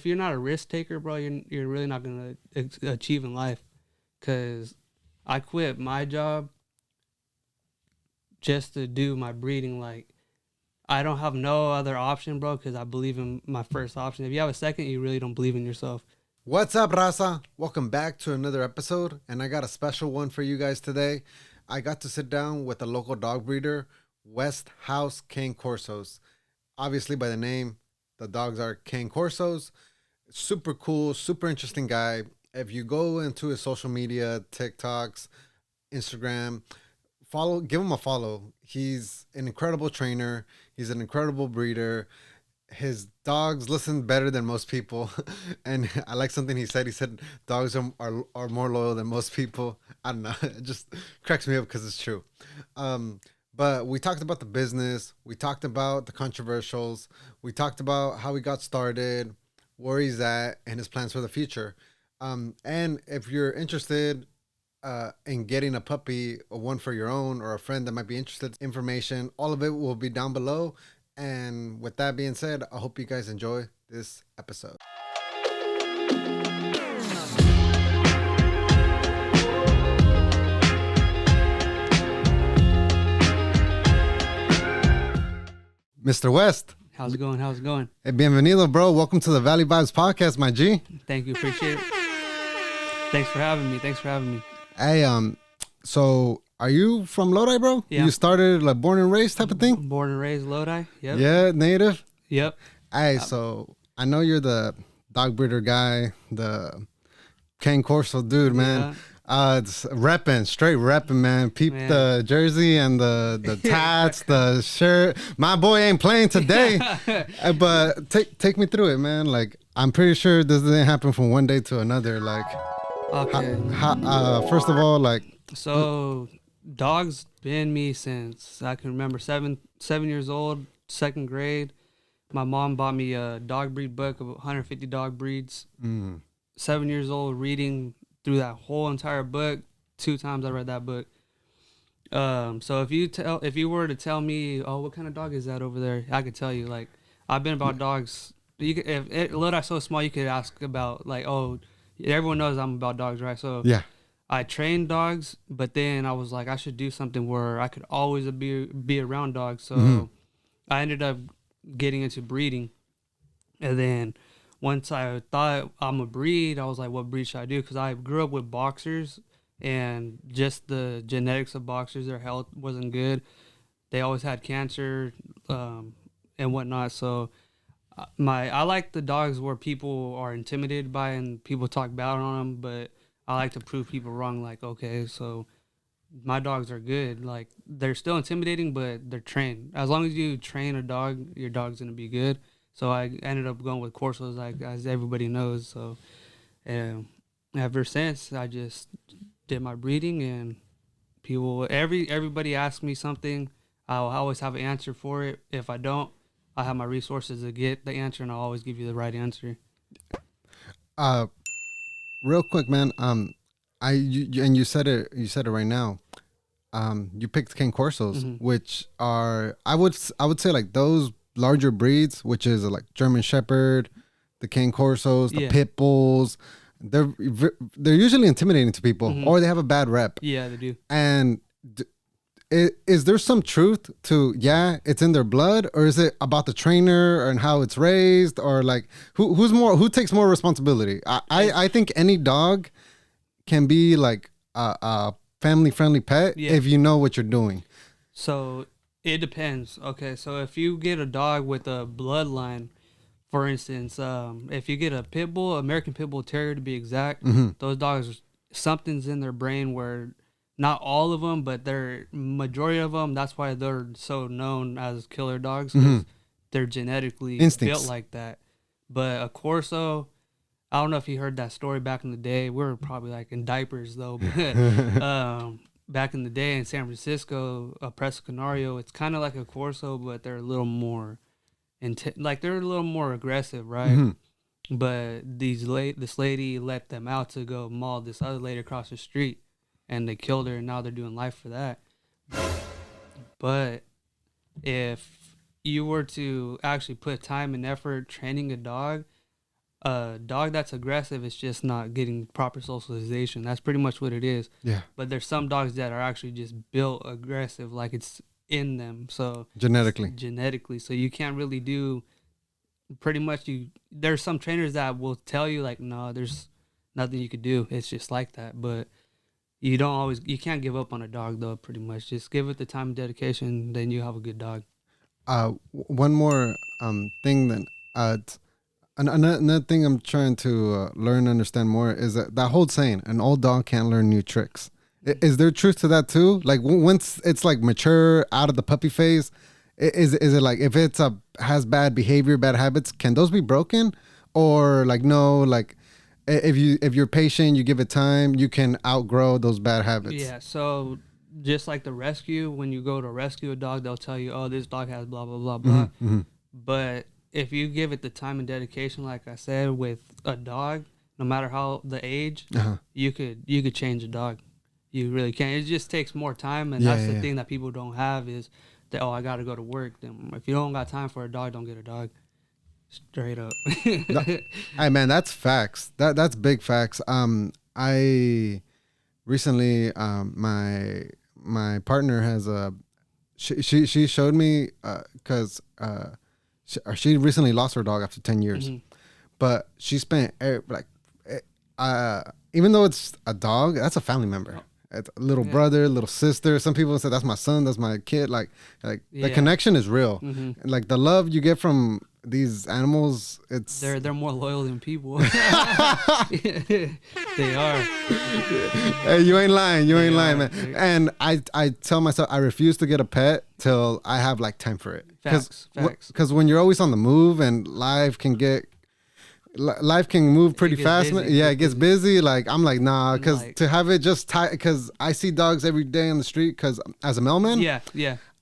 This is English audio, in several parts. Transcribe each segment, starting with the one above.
you're not a risk taker, bro, you're really not gonna achieve in life. Cause I quit my job just to do my breeding. Like, I don't have no other option, bro, because I believe in my first option. If you have a second, you really don't believe in yourself. What's up, Raza? Welcome back to another episode, and I got a special one for you guys today. I got to sit down with a local dog breeder, West House Cane Corsos. Obviously, by the name, the dogs are Cane Corsos. Super cool, super interesting guy. If you go into his social media, TikToks, Instagram, give him a follow. He's an incredible trainer. He's an incredible breeder. His dogs listen better than most people. And I like something he said. He said dogs are more loyal than most people. I don't know. It just cracks me up because it's true. But we talked about the business. We talked about the controversials. We talked about how he got started, where he's at, and his plans for the future. And if you're interested in getting a puppy, or one for your own, or a friend that might be interested, information, all of it will be down below. And with that being said, I hope you guys enjoy this episode. Mr. West. How's it going? How's it going? Hey, bienvenido, bro. Welcome to the Valley Vibes podcast, my G. Thank you. Appreciate it. Thanks for having me. Hey, so are you from Lodi, bro? Yeah. You started like born and raised type of thing? Born and raised Lodi. Yep. Yeah, native? Yep. Hey, so I know you're the dog breeder guy, the Cane Corso dude, man. It's straight repping, man. Peep the jersey and the tats, the shirt. My boy ain't playing today, but take me through it, man. Like, I'm pretty sure this didn't happen from one day to another. Like, okay. First of all, like, so dogs been me since I can remember. 7 years old, second grade. My mom bought me a dog breed book of 150 dog breeds. 7 years old, reading through that whole entire book. 2 times I read that book. So if you were to tell me, oh, what kind of dog is that over there? I could tell you. Like, I've been about dogs. If Lodi's so small, you could ask about, like, oh, everyone knows I'm about dogs, right? So yeah. I trained dogs, but then I was like, I should do something where I could always be around dogs. So I ended up getting into breeding. And then once I thought I'm a breed, I was like, what breed should I do? Because I grew up with boxers, and just the genetics of boxers, their health wasn't good. They always had cancer and whatnot. So I like the dogs where people are intimidated by and people talk bad on them, but I like to prove people wrong. Like, okay, so my dogs are good. Like, they're still intimidating, but they're trained. As long as you train a dog, your dog's gonna be good. So I ended up going with Corsos, like, as everybody knows. So ever since, I just did my breeding, and everybody asks me something, I'll always have an answer for it. If I don't, I have my resources to get the answer, and I'll always give you the right answer. Real quick, man. You said it right now. You picked Cane Corsos, which are I would say like those larger breeds, which is like German Shepherd, the Cane Corsos, the Pit Bulls. They're usually intimidating to people, or they have a bad rep. Yeah, they do. And is there some truth to it's in their blood, or is it about the trainer and how it's raised, or like who takes more responsibility? I think any dog can be like a family friendly pet if you know what you're doing. So it depends. Okay, so if you get a dog with a bloodline, for instance, if you get a pit bull, American Pit Bull Terrier to be exact, those dogs, something's in their brain where, not all of them, but they're majority of them. That's why they're so known as killer dogs, because they're genetically built like that. But a Corso, I don't know if you heard that story back in the day. We were probably like in diapers though. But, back in the day in San Francisco, a Presso Canario, it's kind of like a Corso, but they're a little more they're a little more aggressive, right? But this lady let them out to go maul this other lady across the street, and they killed her, and now they're doing life for that. But if you were to actually put time and effort training a dog, A dog that's aggressive is just not getting proper socialization. That's pretty much what it is. Yeah. But there's some dogs that are actually just built aggressive, like it's in them. So Genetically. so you can't really do pretty much. There's some trainers that will tell you like, no, there's nothing you could do. It's just like that. But you can't give up on a dog though. Pretty much, just give it the time and dedication, then you have a good dog. One more thing then. Another thing I'm trying to learn and understand more is that whole saying, an old dog can't learn new tricks. Is there truth to that too? Like once it's like mature out of the puppy phase, is it like if it's has bad behavior, bad habits, can those be broken? Or like no, like if you're patient, you give it time, you can outgrow those bad habits. Yeah, so just like the rescue, when you go to rescue a dog, they'll tell you, oh, this dog has blah blah blah blah. Mm-hmm. But if you give it the time and dedication, like I said, with a dog, no matter how the age, you could change a dog. You really can. It just takes more time, and that's the thing that people don't have is that, oh, I got to go to work. Then if you don't got time for a dog, don't get a dog. Straight up. Hey man, that's facts. That's big facts. I recently my partner has she showed me because she recently lost her dog after 10 years, but she spent even though it's a dog, that's a family member. It's a little brother, little sister. Some people say that's my son, that's my kid. Like the connection is real. Like the love you get from these animals, they're more loyal than people. They are. Hey, you ain't lying, man. And I tell myself I refuse to get a pet till I have like time for it. Facts. Because when you're always on the move and life can move pretty fast. It gets busy. Like I'm like, nah, because to have it just tied, because I see dogs every day on the street. Because as a mailman,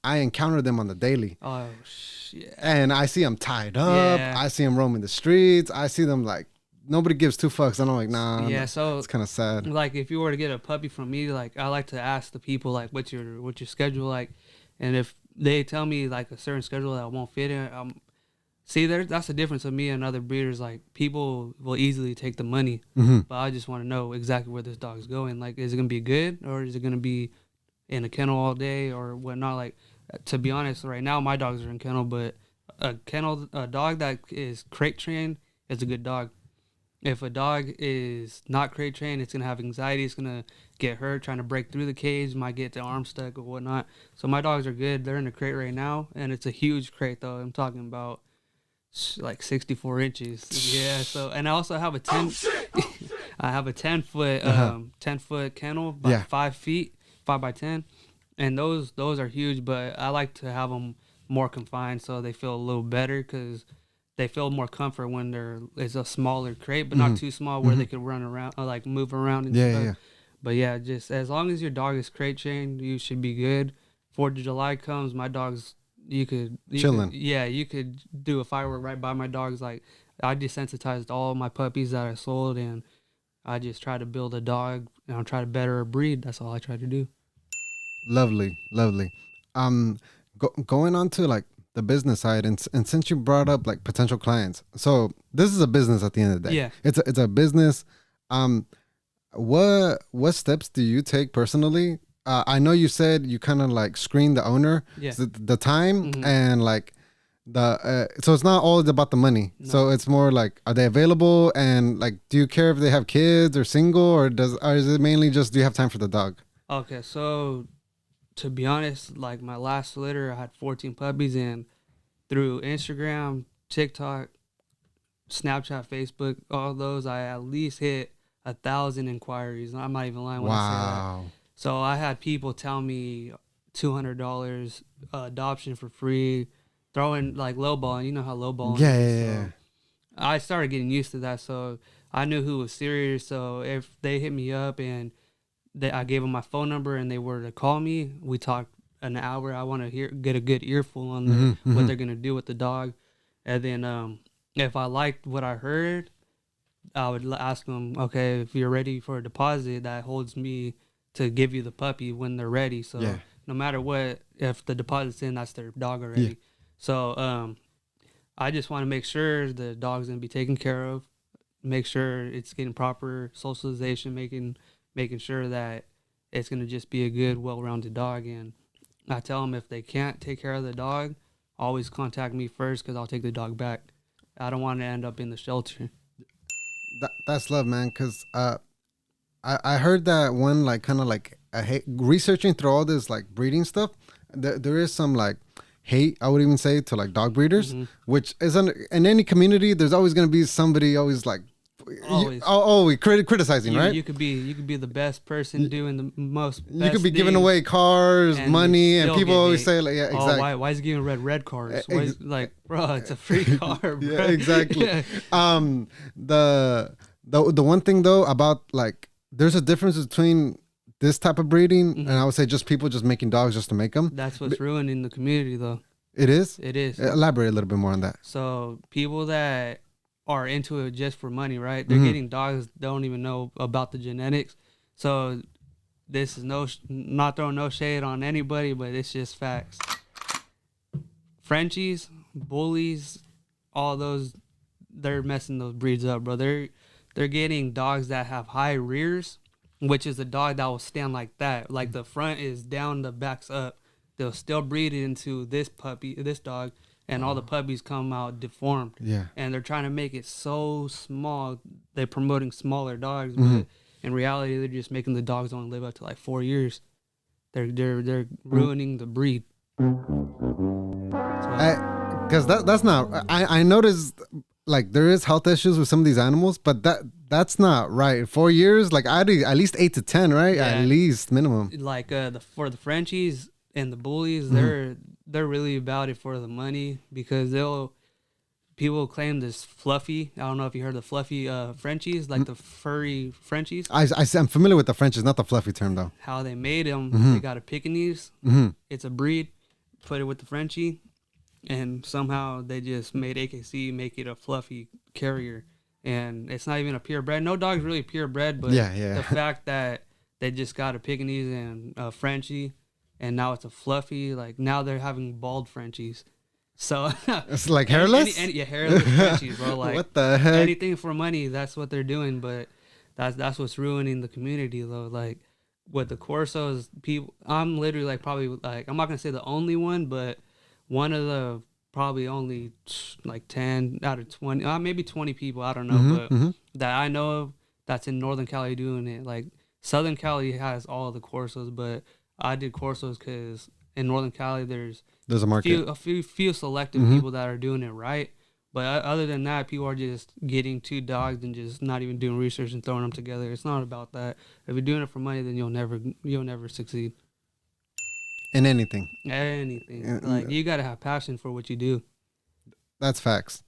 I encounter them on the daily. Oh shit! And I see them tied up. Yeah. I see them roaming the streets. I see them like nobody gives two fucks. And I'm like, nah. Yeah, so it's kind of sad. Like if you were to get a puppy from me, like I like to ask the people like, what's your schedule like, and if they tell me like a certain schedule that won't fit in, see, that's the difference of me and other breeders. Like, people will easily take the money, but I just want to know exactly where this dog's going. Like, is it going to be good, or is it going to be in a kennel all day or whatnot? Like, to be honest, right now, my dogs are in kennel, but a dog that is crate trained is a good dog. If a dog is not crate trained, it's going to have anxiety. It's going to get hurt trying to break through the cage, might get the arm stuck or whatnot. So my dogs are good. They're in the crate right now, and it's a huge crate, though. I'm talking about like 64 inches. Yeah. So, and I also have a 10 I have a 10-foot 10-foot kennel by 5 feet, 5 by 10, and those are huge, but I like to have them more confined so they feel a little better, because they feel more comfort when it's a smaller crate, but not too small where they could run around or like move around and stuff. But yeah, just as long as your dog is crate trained, you should be good. 4th of July comes, my dog's you could do a firework right by my dogs. Like, I desensitized all my puppies that I sold, and I just try to build a dog and I try to better a breed. That's all I try to do. Lovely. Going on to like the business side, and since you brought up like potential clients, so this is a business at the end of the day. Yeah, it's a business. What steps do you take personally? I know you said you kind of like screen the owner, the time, and like so it's not all about the money. No. So it's more like, are they available, and like, do you care if they have kids or single, or is it mainly just, do you have time for the dog? Okay, so to be honest, like my last litter, I had 14 puppies, and through Instagram, TikTok, Snapchat, Facebook, all those, I at least hit 1,000 inquiries. I'm not even lying when I say that. So I had people tell me $200 adoption for free, throwing like lowballing. You know how lowballing is. So I started getting used to that, so I knew who was serious. So if they hit me up and I gave them my phone number and they were to call me, we talked an hour. I want to get a good earful on what they're gonna do with the dog, and then if I liked what I heard, I would ask them, okay, if you're ready for a deposit, that holds me to give you the puppy when they're ready. So no matter what, if the deposit's in, that's their dog already. So I just want to make sure the dog's gonna be taken care of. make sure it's getting proper socialization, making sure that it's gonna just be a good, well-rounded dog. And I tell them if they can't take care of the dog, always contact me first because I'll take the dog back. I don't want to end up in the shelter. That's love, man. Because I heard that one, like, kind of like researching through all this like breeding stuff. There is some like hate, I would even say, to like dog breeders, which is in any community. There's always going to be somebody always like criticizing, right? You could be the best person doing the most. You could be giving away cars, money, and people always say like, yeah, exactly. Why is he giving red cars? Like, bro, it's a free car, bro. Yeah, exactly. The one thing though about like, there's a difference between this type of breeding and I would say just people just making dogs just to make them. That's what's ruining the community, though. It is. It is. Elaborate a little bit more on that. So people that are into it just for money, right? They're getting dogs don't even know about the genetics. So this is not throwing no shade on anybody, but it's just facts. Frenchies, bullies, all those, they're messing those breeds up, bro. They're getting dogs that have high rears, which is a dog that will stand like that. Like the front is down, the back's up. They'll still breed it into this dog, and all the puppies come out deformed. Yeah. And they're trying to make it so small. They're promoting smaller dogs, but in reality, they're just making the dogs only live up to like 4 years. They're ruining the breed. Because that's not. I noticed like there is health issues with some of these animals, but that's not right. 4 years, like at least 8 to 10, right? Yeah. At least minimum. Like for the Frenchies and the bullies, they're really about it for the money because people claim this fluffy. I don't know if you heard the fluffy Frenchies, like the furry Frenchies. I'm familiar with the Frenchies, not the fluffy term though. How they made them, they got a Pekingese. It's a breed, put it with the Frenchie, and somehow they just made AKC make it a fluffy carrier. And it's not even a purebred. No dog's really purebred, but the fact that they just got a Pekingese and a Frenchie, and now it's a fluffy, like now they're having bald Frenchies. So it's like hairless? Hairless Frenchies, bro. Like, what the heck? Anything for money, that's what they're doing. But that's what's ruining the community, though. Like with the Corsos, people, I'm literally like probably like, I'm not gonna say the only one, but one of the probably only like 10 out of 20, maybe 20 people, I don't know, but that I know of that's in Northern Cali doing it. Like Southern Cali has all the Corsos, but I did Corsos because in Northern Cali there's a market, a few selective people that are doing it right. But other than that, people are just getting two dogs and just not even doing research and throwing them together. It's not about that. If you're doing it for money, then you'll never succeed. In anything. Like you gotta have passion for what you do. That's facts.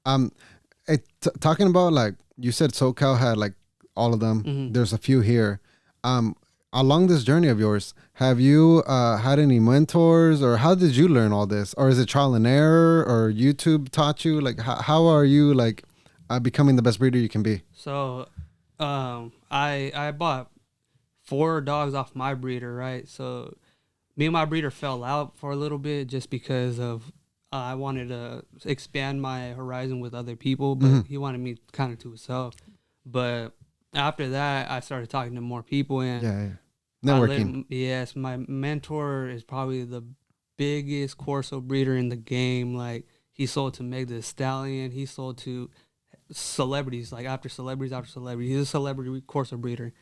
Talking about like you said, SoCal had like all of them. There's a few here. Along this journey of yours, have you had any mentors, or how did you learn all this, or is it trial and error, or YouTube taught you? Like how are you like becoming the best breeder you can be? So, I bought 4 dogs off my breeder, right? So me and my breeder fell out for a little bit just because of I wanted to expand my horizon with other people, but he wanted me kind of to himself. But after that, I started talking to more people, and networking. Yes, my mentor is probably the biggest Corso breeder in the game. Like he sold to Meg the Stallion, he sold to celebrities, like after celebrities. He's a celebrity Corso breeder.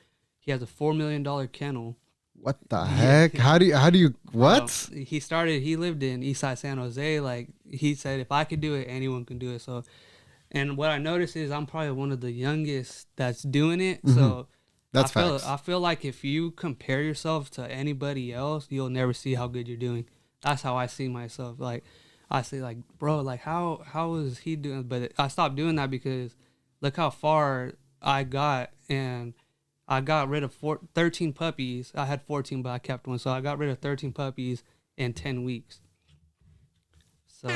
He has a $4 million kennel. What the heck? How do you what? He lived in Eastside San Jose. Like he said, if I could do it, anyone can do it. So, and what I noticed is I'm probably one of the youngest that's doing it. So that's facts. I feel like if you compare yourself to anybody else, you'll never see how good you're doing. That's how I see myself. Like I say, like, bro, like how is he doing? But I stopped doing that because look how far I got, and I got rid of 13 puppies. I had 14, but I kept one. So I got rid of 13 puppies in 10 weeks. So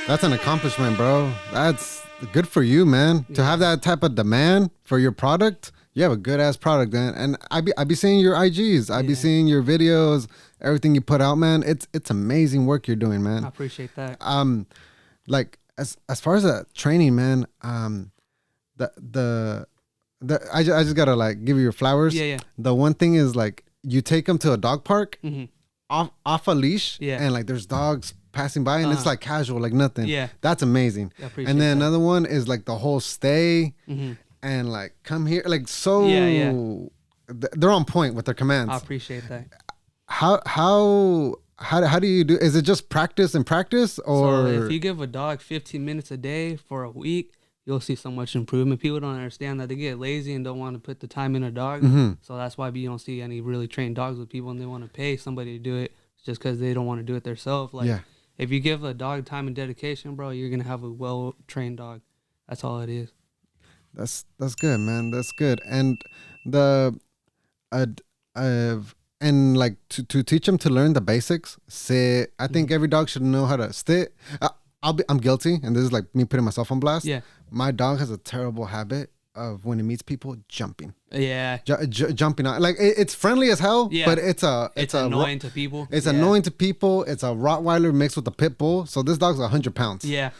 that's an accomplishment, bro. That's good for you, man. To have that type of demand for your product, you have a good ass product, man. And I be seeing your IGs. I be seeing your videos, everything you put out, man. It's amazing work you're doing, man. I appreciate that. Like as far as training, man, I just gotta like give you your flowers. Yeah, yeah. The one thing is like you take them to a dog park off a leash, Yeah. and like there's dogs passing by, and it's like casual, like nothing. Yeah. That's amazing. I appreciate And then that. another one is like the whole stay and like come here, like so. Yeah. They're on point with their commands. I appreciate that. How do you do? Is it just practice and practice, or So if you give a dog 15 minutes a day for a week, you'll see so much improvement. People don't understand that. They get lazy and don't want to put the time in a dog. So that's why you don't see any really trained dogs with people, and they want to pay somebody to do it just because they don't want to do it themselves. Like, if you give a dog time and dedication, bro, you're going to have a well-trained dog. That's all it is. That's good, man. That's good. And and like to teach them to learn the basics. Sit. I think every dog should know how to sit. I'm guilty, and this is like me putting myself on blast. Yeah. My dog has a terrible habit of when it meets people jumping. Yeah. Jumping out. Like it's friendly as hell, but it's annoying to people. It's annoying to people. It's a Rottweiler mixed with a pit bull. So this dog's 100 pounds. Yeah.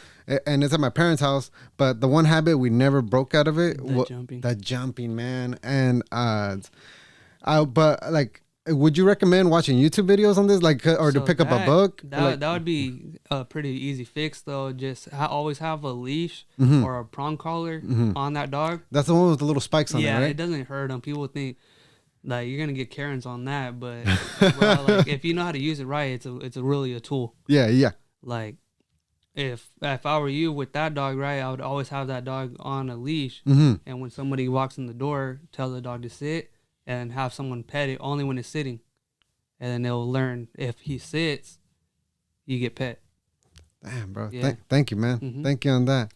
And it's at my parents' house. But the one habit we never broke out of it, the jumping, man. And but like, would you recommend watching YouTube videos on this, like, or to pick up a book? That would be a pretty easy fix, though. Just always have a leash or a prong collar on that dog. That's the one with the little spikes on it, right? Yeah, it doesn't hurt them. People think like you're gonna get Karens on that, but bro, like if you know how to use it right, it's really a tool. Yeah. Like if I were you with that dog, right, I would always have that dog on a leash, and when somebody walks in the door, tell the dog to sit. And have someone pet it only when it's sitting, and then they'll learn if he sits, you get pet. Damn, bro. Yeah. Thank you, man. Thank you on that.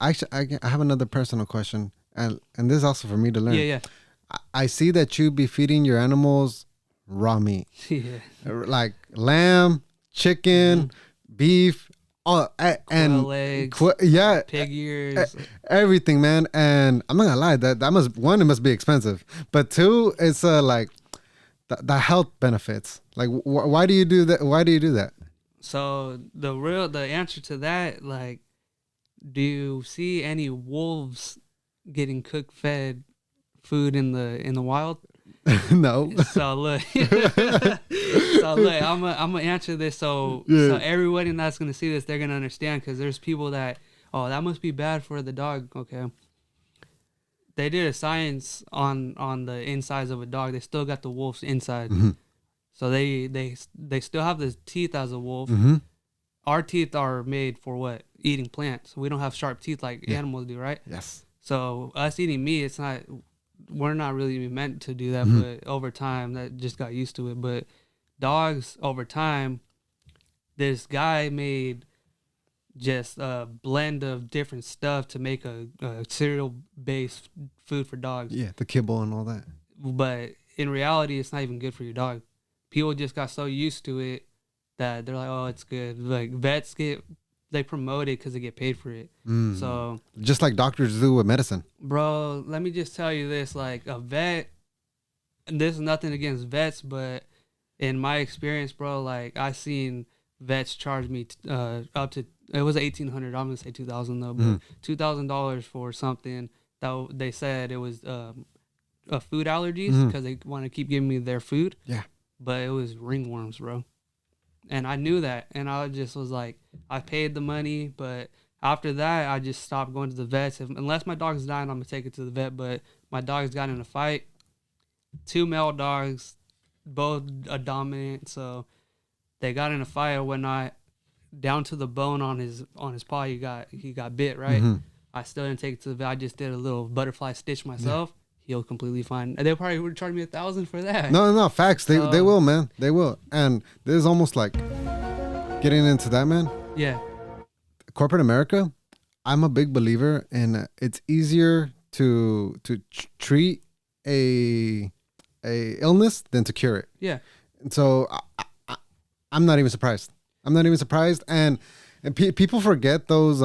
Actually, I have another personal question, and this is also for me to learn. Yeah. I see that you be feeding your animals raw meat, like lamb, chicken, beef. And legs, pig ears, everything, man. And I'm not gonna lie, that must, one, it must be expensive, but two, it's like the health benefits. Like, why do you do that? Why do you do that? So the answer to that, like, do you see any wolves getting fed food in the wild? No. So look, I'm gonna answer this so everybody that's gonna see this, they're gonna understand, because there's people that, oh, that must be bad for the dog. Okay, they did a science on the insides of a dog. They still got the wolf's inside, so they still have the teeth as a wolf. Our teeth are made for what? Eating plants. We don't have sharp teeth like animals do, right? Yes. So us eating meat, we're not really meant to do that, but over time that just got used to it. But dogs, over time, this guy made just a blend of different stuff to make a cereal based food for dogs. Yeah, the kibble and all that. But in reality, it's not even good for your dog. People just got so used to it that they're like, oh, it's good. Like vets they promote it because they get paid for it. So just like doctors do with medicine. Bro, let me just tell you this, like a vet, and this is nothing against vets, but in my experience, bro, like I seen vets charge me up to, it was $1,800. I'm gonna say $2,000 though, but $2,000 for something that they said it was food allergies because they want to keep giving me their food. Yeah. But it was ringworms, bro. And I knew that, and I just was like, I paid the money, but after that, I just stopped going to the vets. Unless my dog's dying, I'm going to take it to the vet. But my dogs got in a fight. 2 male dogs, both a dominant. So they got in a fight or whatnot. Down to the bone on his paw, he got bit, right? I still didn't take it to the vet. I just did a little butterfly stitch myself. Healed completely fine. They probably would charge me $1,000 for that. No, facts. They will, man. They will. And this is almost like getting into that, man. Yeah. Corporate America, I'm a big believer in it's easier to treat a illness than to cure it. Yeah. And so I'm not even surprised. And people forget those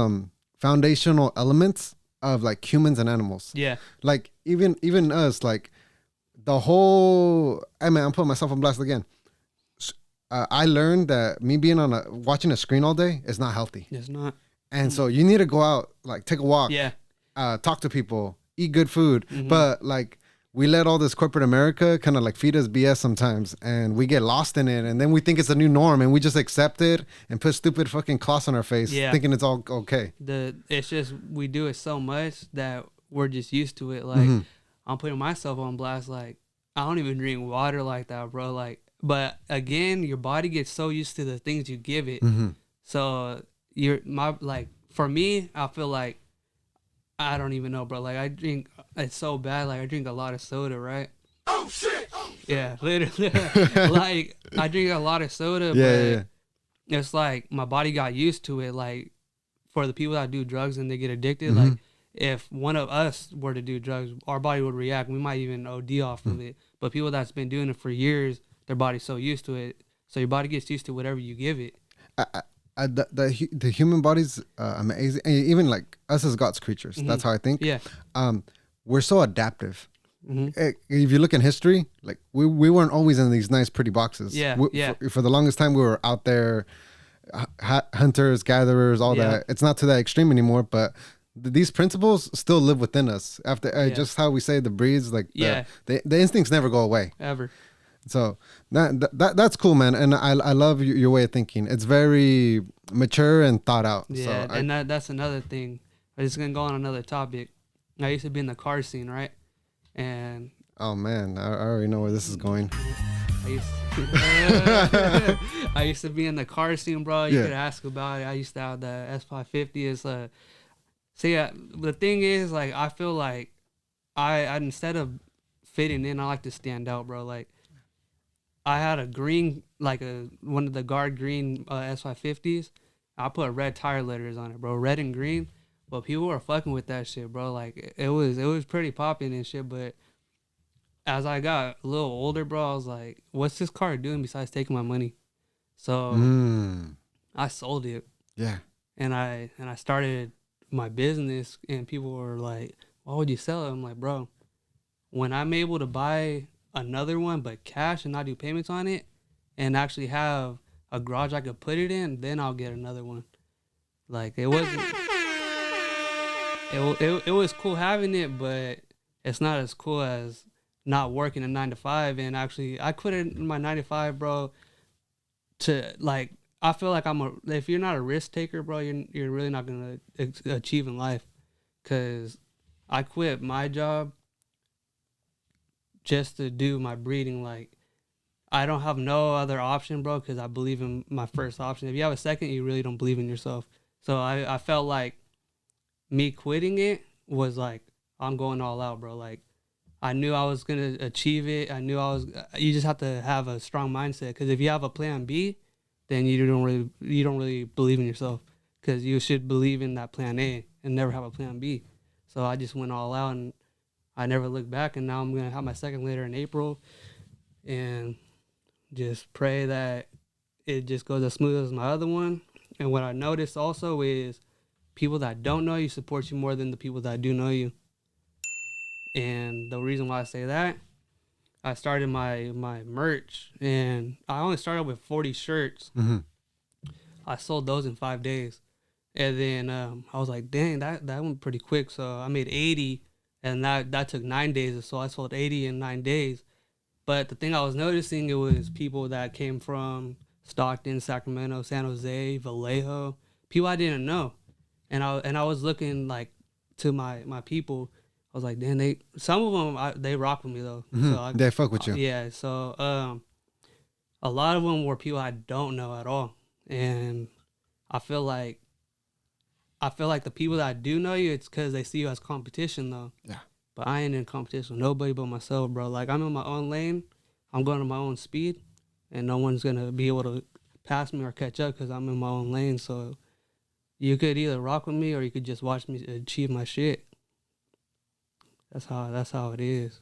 foundational elements of like humans and animals. Yeah. Like even us, like the whole, I mean, I'm putting myself on blast again. I learned that me being watching a screen all day is not healthy. It's not. And so you need to go out, like take a walk. Yeah. talk to people, eat good food. But like we let all this corporate America kind of like feed us BS sometimes, and we get lost in it, and then we think it's a new norm, and we just accept it and put stupid fucking cloths on our face, thinking it's all okay. It's just we do it so much that we're just used to it. Like I'm putting myself on blast. Like I don't even drink water like that, bro. Like, but again, your body gets so used to the things you give it. So for me, I feel like I don't even know, bro. Like I drink, it's so bad. Like I drink a lot of soda, right? Oh shit! Yeah, literally. Like I drink a lot of soda, but it's like my body got used to it. Like for the people that do drugs and they get addicted, like if one of us were to do drugs, our body would react. We might even OD off of it. But people that's been doing it for years, their body's so used to it. So your body gets used to whatever you give it. The human body's amazing. And even like us as God's creatures, that's how I think. Yeah. We're so adaptive. If you look in history, like we weren't always in these nice, pretty boxes. For the longest time, we were out there, hunters, gatherers, all that. It's not to that extreme anymore, but these principles still live within us. After just how we say the breeds, like the instincts never go away ever. So that's cool, man, and I love your way of thinking. It's very mature and thought out. Yeah, so and that's another thing. I'm just gonna go on another topic. I used to be in the car scene, right? And oh man, I already know where this is going. I used to be in the car scene, bro. You could ask about it. I used to have the S550. It's the thing is, like, I feel like I instead of fitting in, I like to stand out, bro. Like, I had a green, like one of the guard green S550s. I put red tire letters on it, bro, red and green. But people were fucking with that shit, bro. Like it was pretty popping and shit. But as I got a little older, bro, I was like, what's this car doing besides taking my money? So I sold it. Yeah. And I started my business, and people were like, why would you sell it? I'm like, bro, when I'm able to buy another one but cash and not do payments on it and actually have a garage I could put it in, then I'll get another one. Like it wasn't it was cool having it, but it's not as cool as not working a 9 to 5. And actually I quit in my 9 to 5, bro, to like, I feel like if you're not a risk taker, bro, you're really not gonna achieve in life. Cause I quit my job just to do my breeding. Like, I don't have no other option, bro, because I believe in my first option. If you have a second, you really don't believe in yourself. So I felt like me quitting it was like, I'm going all out, bro. Like, I knew I was going to achieve it. I knew you just have to have a strong mindset, because if you have a plan B, then you don't really believe in yourself, because you should believe in that plan A and never have a plan B. So I just went all out, and I never looked back, and now I'm going to have my second later in April, and just pray that it just goes as smooth as my other one. And what I noticed also is people that don't know you support you more than the people that do know you. And the reason why I say that, I started my merch, and I only started with 40 shirts. I sold those in 5 days. And then I was like, dang, that went pretty quick. So I made 80, and that took 9 days. So I sold 80 in 9 days. But the thing I was noticing, it was people that came from Stockton, Sacramento, San Jose, Vallejo, people I didn't know. And I was looking like to my people. I was like, damn, some of them, they rock with me though. So they fuck with you. Yeah. So a lot of them were people I don't know at all. And I feel like the people that do know you, it's because they see you as competition though. Yeah. But I ain't in competition with nobody but myself, bro. Like, I'm in my own lane. I'm going at my own speed. And no one's going to be able to pass me or catch up because I'm in my own lane. So you could either rock with me or you could just watch me achieve my shit. That's how it is.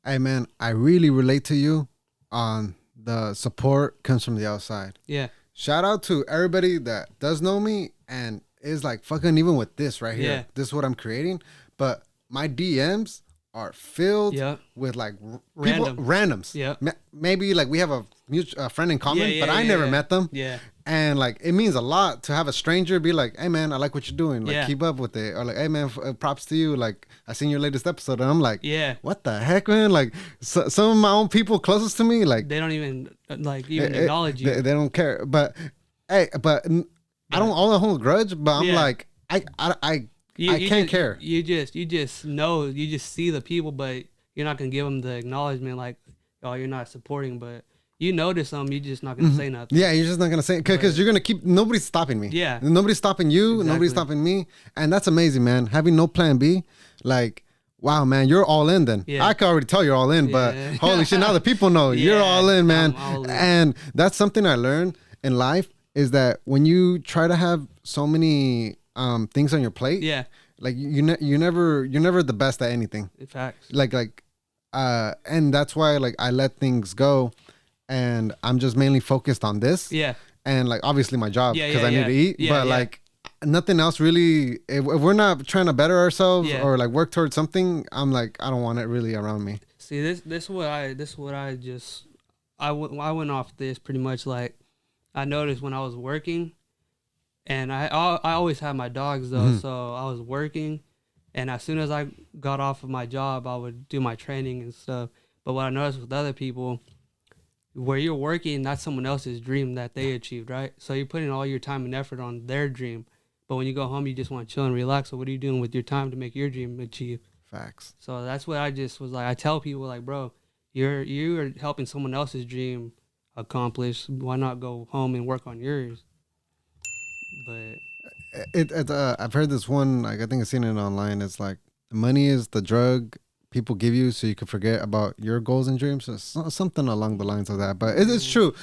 Hey, man, I really relate to you on the support comes from the outside. Yeah. Shout out to everybody that does know me and is like fucking even with this right here. Yeah. This is what I'm creating. But my DMs are filled with like randoms. Yeah. Maybe like we have a friend in common, but I never met them. Yeah. And like, it means a lot to have a stranger be like, hey man, I like what you're doing. Like, keep up with it. Or like, hey man, props to you. Like, I seen your latest episode. And I'm like, what the heck, man? Like, some of my own people closest to me, like, they don't even acknowledge you. They don't care. But hey, I don't hold a grudge, but I'm like, I can't care. You just know, you just see the people, but you're not gonna give them the acknowledgement, like, oh, you're not supporting, but you notice them, you're just not gonna say nothing. Yeah, you're just not gonna say, because you're gonna keep. Nobody's stopping me. Yeah, nobody's stopping you. Exactly. Nobody's stopping me, and that's amazing, man. Having no plan B, like. Wow, man, you're all in then. Yeah. I can already tell you're all in, but holy shit, now the people know you're all in, man. All in. And that's something I learned in life is that when you try to have so many things on your plate, like you're never the best at anything. Facts. And that's why like I let things go, and I'm just mainly focused on this. Yeah. And like obviously my job because I need to eat, but like. Nothing else really. If we're not trying to better ourselves or like work towards something, I'm like, I don't want it really around me. See, this what I went off this pretty much. Like, I noticed when I was working, and I always had my dogs though, so I was working, and as soon as I got off of my job, I would do my training and stuff. But what I noticed with other people, where you're working, that's someone else's dream that they achieved, right? So you're putting all your time and effort on their dream. But when you go home, you just want to chill and relax. So what are you doing with your time to make your dream achieve? Facts. So that's what I just was like. I tell people like, bro, you're helping someone else's dream accomplish. Why not go home and work on yours? But I've heard this one. Like I think I've seen it online. It's like money is the drug people give you so you can forget about your goals and dreams. So something along the lines of that. But it's true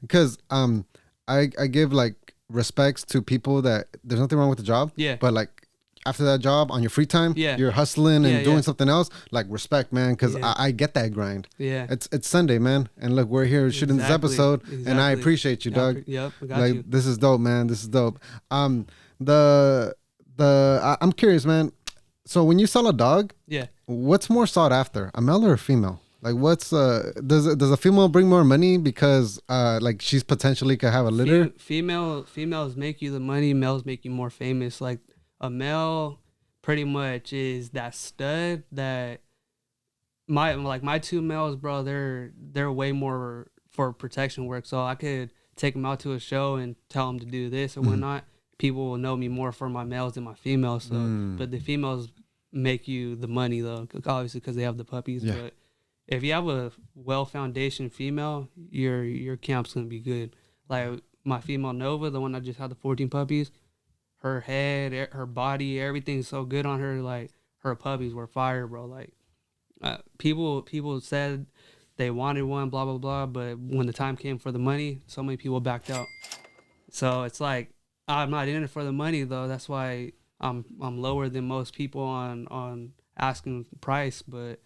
because I give like. Respects to people that there's nothing wrong with the job. Yeah. But like after that job on your free time, you're hustling and doing something else. Like respect, man, because I get that grind. Yeah. It's Sunday, man, and look, we're here shooting this episode, and I appreciate you, Doug. Yep. I got like you. This is dope, man. This is dope. I'm curious, man. So when you sell a dog, what's more sought after, a male or a female? Like what's does a female bring more money because like she's potentially could have a litter? Females make you the money, males make you more famous. Like a male pretty much is that stud that my two males, bro, they're way more for protection work. So I could take them out to a show and tell them to do this or whatnot. People will know me more for my males than my females. So but the females make you the money though, obviously because they have the puppies. But if you have a well foundation female, your camp's gonna be good. Like my female Nova, the one that just had the 14 puppies, her head, her body, everything's so good on her. Like her puppies were fire, bro. Like people said they wanted one, blah blah blah, but when the time came for the money, so many people backed out. So it's like I'm not in it for the money though. That's why I'm lower than most people on asking price, but.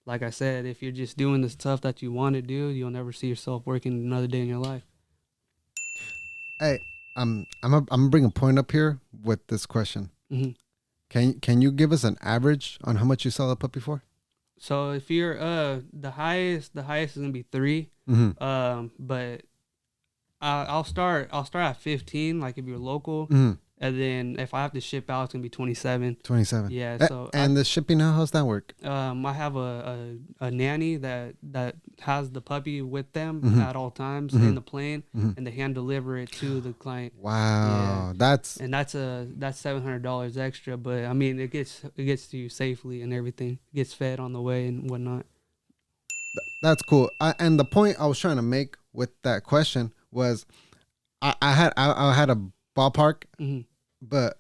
Like I said, if you're just doing the stuff that you want to do, you'll never see yourself working another day in your life. Hey, I'm gonna bring a point up here with this question. Can you give us an average on how much you sell a puppy for? So if you're the highest is gonna be 3. But I'll start at 15. Like if you're local. And then if I have to ship out, it's gonna be 27. 27. Yeah. So the shipping, how's that work? I have a nanny that has the puppy with them at all times in the plane, and they hand deliver it to the client. Wow, yeah. That's $700 extra, but I mean it gets to you safely and everything. It gets fed on the way and whatnot. That's cool. And the point I was trying to make with that question was, I had a ballpark. But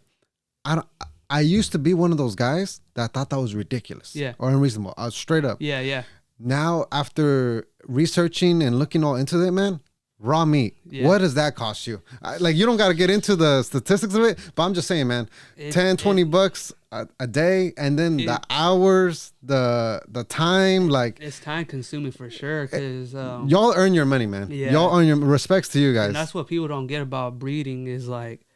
I used to be one of those guys that thought that was ridiculous or unreasonable. I was straight up. Yeah. Now, after researching and looking all into it, man, raw meat. Yeah. What does that cost you? Like, you don't got to get into the statistics of it, but I'm just saying, man, $10-20 a day, and then the hours, the time, like it's time consuming for sure. Because y'all earn your money, man. Yeah. Y'all earn your respects to you guys. And that's what people don't get about breeding is like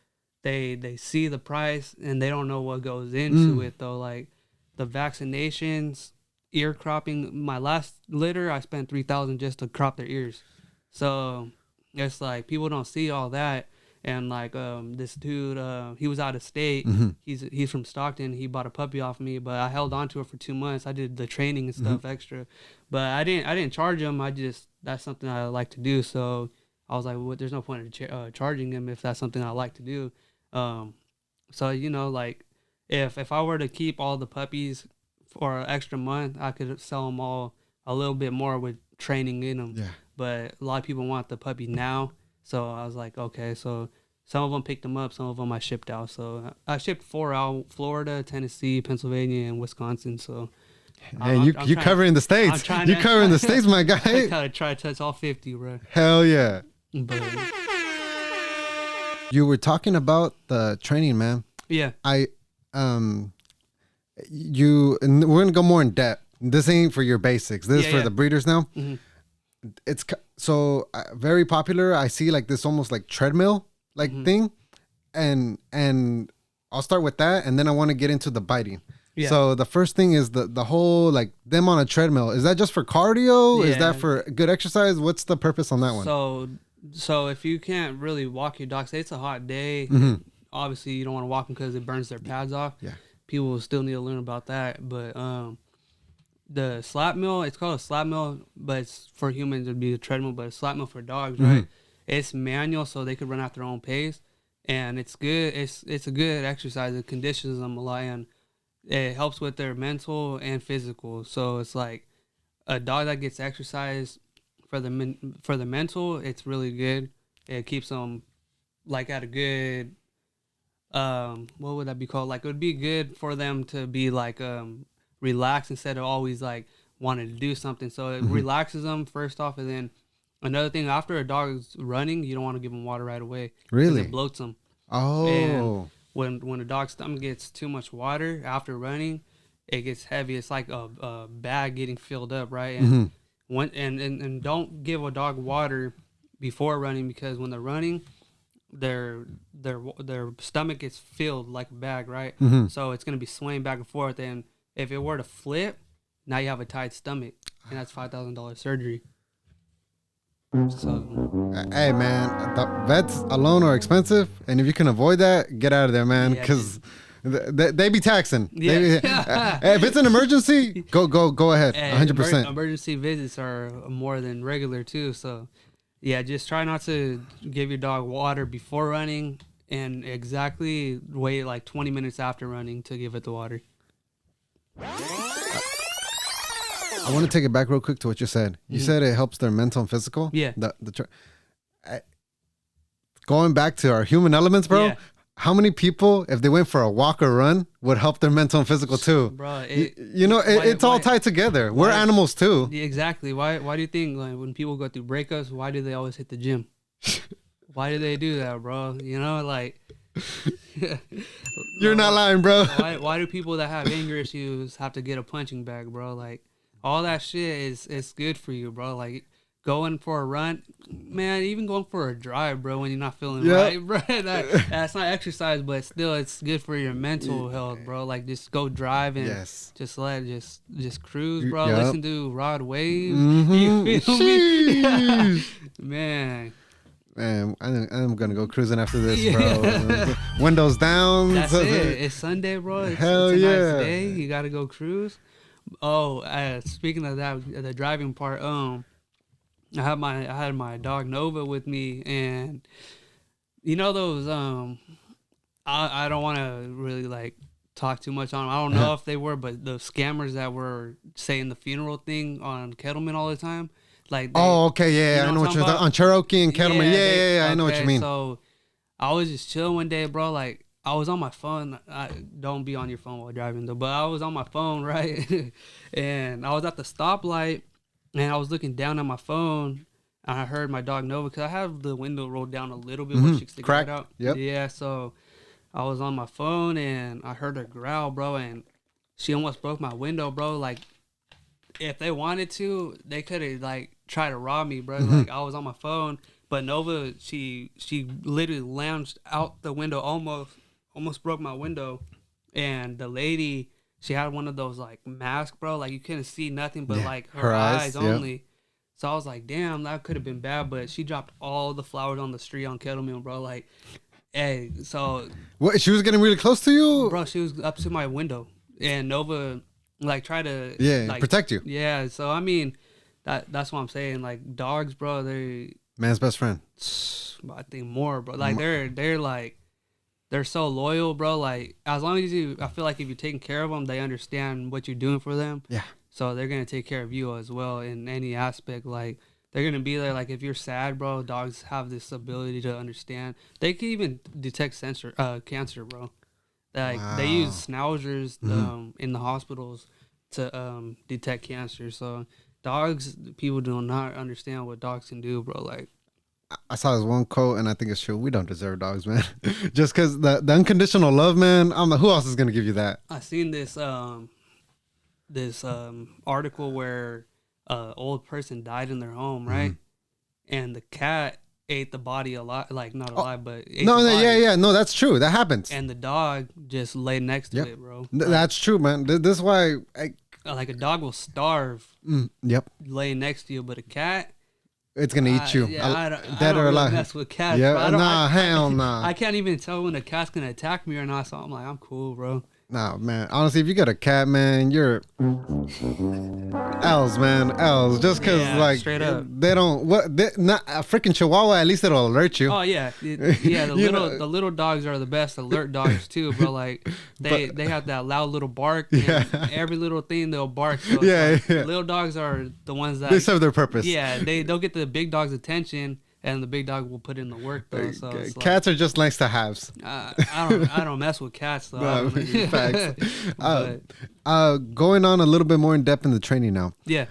they see the price and they don't know what goes into it though. Like the vaccinations, ear cropping. My last litter, I spent $3,000 just to crop their ears. So it's like people don't see all that. And like this dude, he was out of state. He's from Stockton. He bought a puppy off me, but I held on to her for 2 months. I did the training and stuff extra, but I didn't charge him. That's something I like to do. So I was like, well, there's no point in charging him if that's something I like to do. So like if I were to keep all the puppies for an extra month, I could sell them all a little bit more with training in them. Yeah. But a lot of people want the puppy now. So I was like, okay. So some of them picked them up. Some of them I shipped out. So I shipped 4 out: Florida, Tennessee, Pennsylvania, and Wisconsin. So hey, you covering the states. You covering the states, my guy. I gotta try to touch all 50, bro. Hell yeah. But you were talking about the training, man. Yeah. And we're gonna go more in depth. This ain't for your basics. This is for the breeders now. It's so very popular. I see like this almost like treadmill like thing, and I'll start with that, and then I want to get into the biting. Yeah. So the first thing is the whole like them on a treadmill. Is that just for cardio? Yeah. Is that for good exercise? What's the purpose on that one? So if you can't really walk your dog, say it's a hot day, obviously you don't want to walk them because it burns their pads off. Yeah. People will still need to learn about that, but the slap mill, it's called a slap mill, but it's for humans it'd be a treadmill, but a slap mill for dogs, right? It's manual, so they could run at their own pace, and it's good. It's a good exercise. It conditions them a lot, and it helps with their mental and physical. So it's like a dog that gets exercise for the mental, it's really good. It keeps them like at a good what would that be called? Like it would be good for them to be like relaxed instead of always like wanting to do something. So it relaxes them first off, and then another thing, after a dog is running, you don't want to give them water right away. Really? It bloats them. Oh. And when a dog's stomach gets too much water after running, it gets heavy. It's like a bag getting filled up, right? And and don't give a dog water before running, because when they're running, their stomach gets filled like a bag, right? So it's gonna be swaying back and forth, and if it were to flip, now you have a tight stomach, and that's $5,000 surgery. So, hey man, the vets alone are expensive, and if you can avoid that, get out of there, man, because they be taxing. Yeah. If it's an emergency, go ahead, 100%. Emergency visits are more than regular too. So, yeah, just try not to give your dog water before running, and exactly wait like 20 minutes after running to give it the water. I want to take it back real quick to what you said. You said it helps their mental and physical. Yeah. Going back to our human elements, bro. Yeah. How many people, if they went for a walk or run, would help their mental and physical too? Bro, it's all tied together. We're animals too. Yeah, exactly. Why do you think like when people go through breakups, why do they always hit the gym? Why do they do that, bro? You know, like you're not lying, bro. Why do people that have anger issues have to get a punching bag, bro? Like all that shit is good for you, bro. Like going for a run, man, even going for a drive, bro, when you're not feeling right, bro. That's not exercise, but still it's good for your mental health, bro. Like just go drive and just cruise, bro. Listen to Rod Wave. You feel me? Man, I'm gonna go cruising after this, bro. Windows down. That's it. It's Sunday, bro. It's a nice day. You gotta go cruise. Oh, speaking of that, the driving part, I had my dog Nova with me, and you know those I don't want to really like talk too much on them. I don't know if they were, but the scammers that were saying the funeral thing on Kettleman all the time, like okay, I know what you're talking on Cherokee and Kettleman. Yeah, I know what you mean. So I was just chilling one day, bro. Like I was on my phone. Don't be on your phone while driving though. But I was on my phone, right? And I was at the stoplight, and I was looking down at my phone, and I heard my dog Nova, because I have the window rolled down a little bit where she can stick it out. Yep. Yeah, so I was on my phone, and I heard her growl, bro, and she almost broke my window, bro. Like, if they wanted to, they could have, like, tried to rob me, bro. Like, I was on my phone, but Nova, she literally lounged out the window, almost broke my window, and the lady, she had one of those like masks, bro. Like you couldn't see nothing but like her eyes only. So I was like, damn, that could have been bad. But she dropped all the flowers on the street on Kettle Mill, bro. Like, hey, so What? She was getting really close to you? bro, she was up to my window, and Nova like tried to like protect you. Yeah, so I mean, that's what I'm saying. Like dogs, bro, they Man's best friend. I think more, bro. Like they're like they're so loyal, bro. Like as long as I feel like if you're taking care of them, they understand what you're doing for them. Yeah. So they're gonna take care of you as well in any aspect. Like they're gonna be there. Like if you're sad, bro, dogs have this ability to understand. They can even detect cancer, bro. Like they use schnauzers in the hospitals to detect cancer. So dogs, people do not understand what dogs can do, bro. Like I saw this one quote, and I think it's true. We don't deserve dogs, man. Just because the unconditional love, man. I'm like, who else is gonna give you that? I seen this article where old person died in their home, right? And the cat ate the body alive, like not alive, but ate no, the body. yeah, no, that's true. That happens. And the dog just lay next to it, bro. That's true, man. This is why. Like a dog will starve, laying next to you, but a cat, it's gonna eat you. Yeah, I dead or really alive. mess with cats. Yeah, bro. hell nah. I can't even tell when a cat's gonna attack me or not. So I'm like, I'm cool, bro. Nah, man. Honestly, if you got a cat, man, you're L's, man. L's. Just because, like, straight up. they don't. Not a freaking Chihuahua. At least it'll alert you. Oh yeah, the little dogs are the best alert dogs too, bro. Like they have that loud little bark. And every little thing they'll bark. So little dogs are the ones that they serve their purpose. Yeah, they'll get the big dog's attention. And the big dog will put in the work though. So cats are just nice to haves. I don't mess with cats though. No, facts. Going on a little bit more in depth in the training now. Yeah.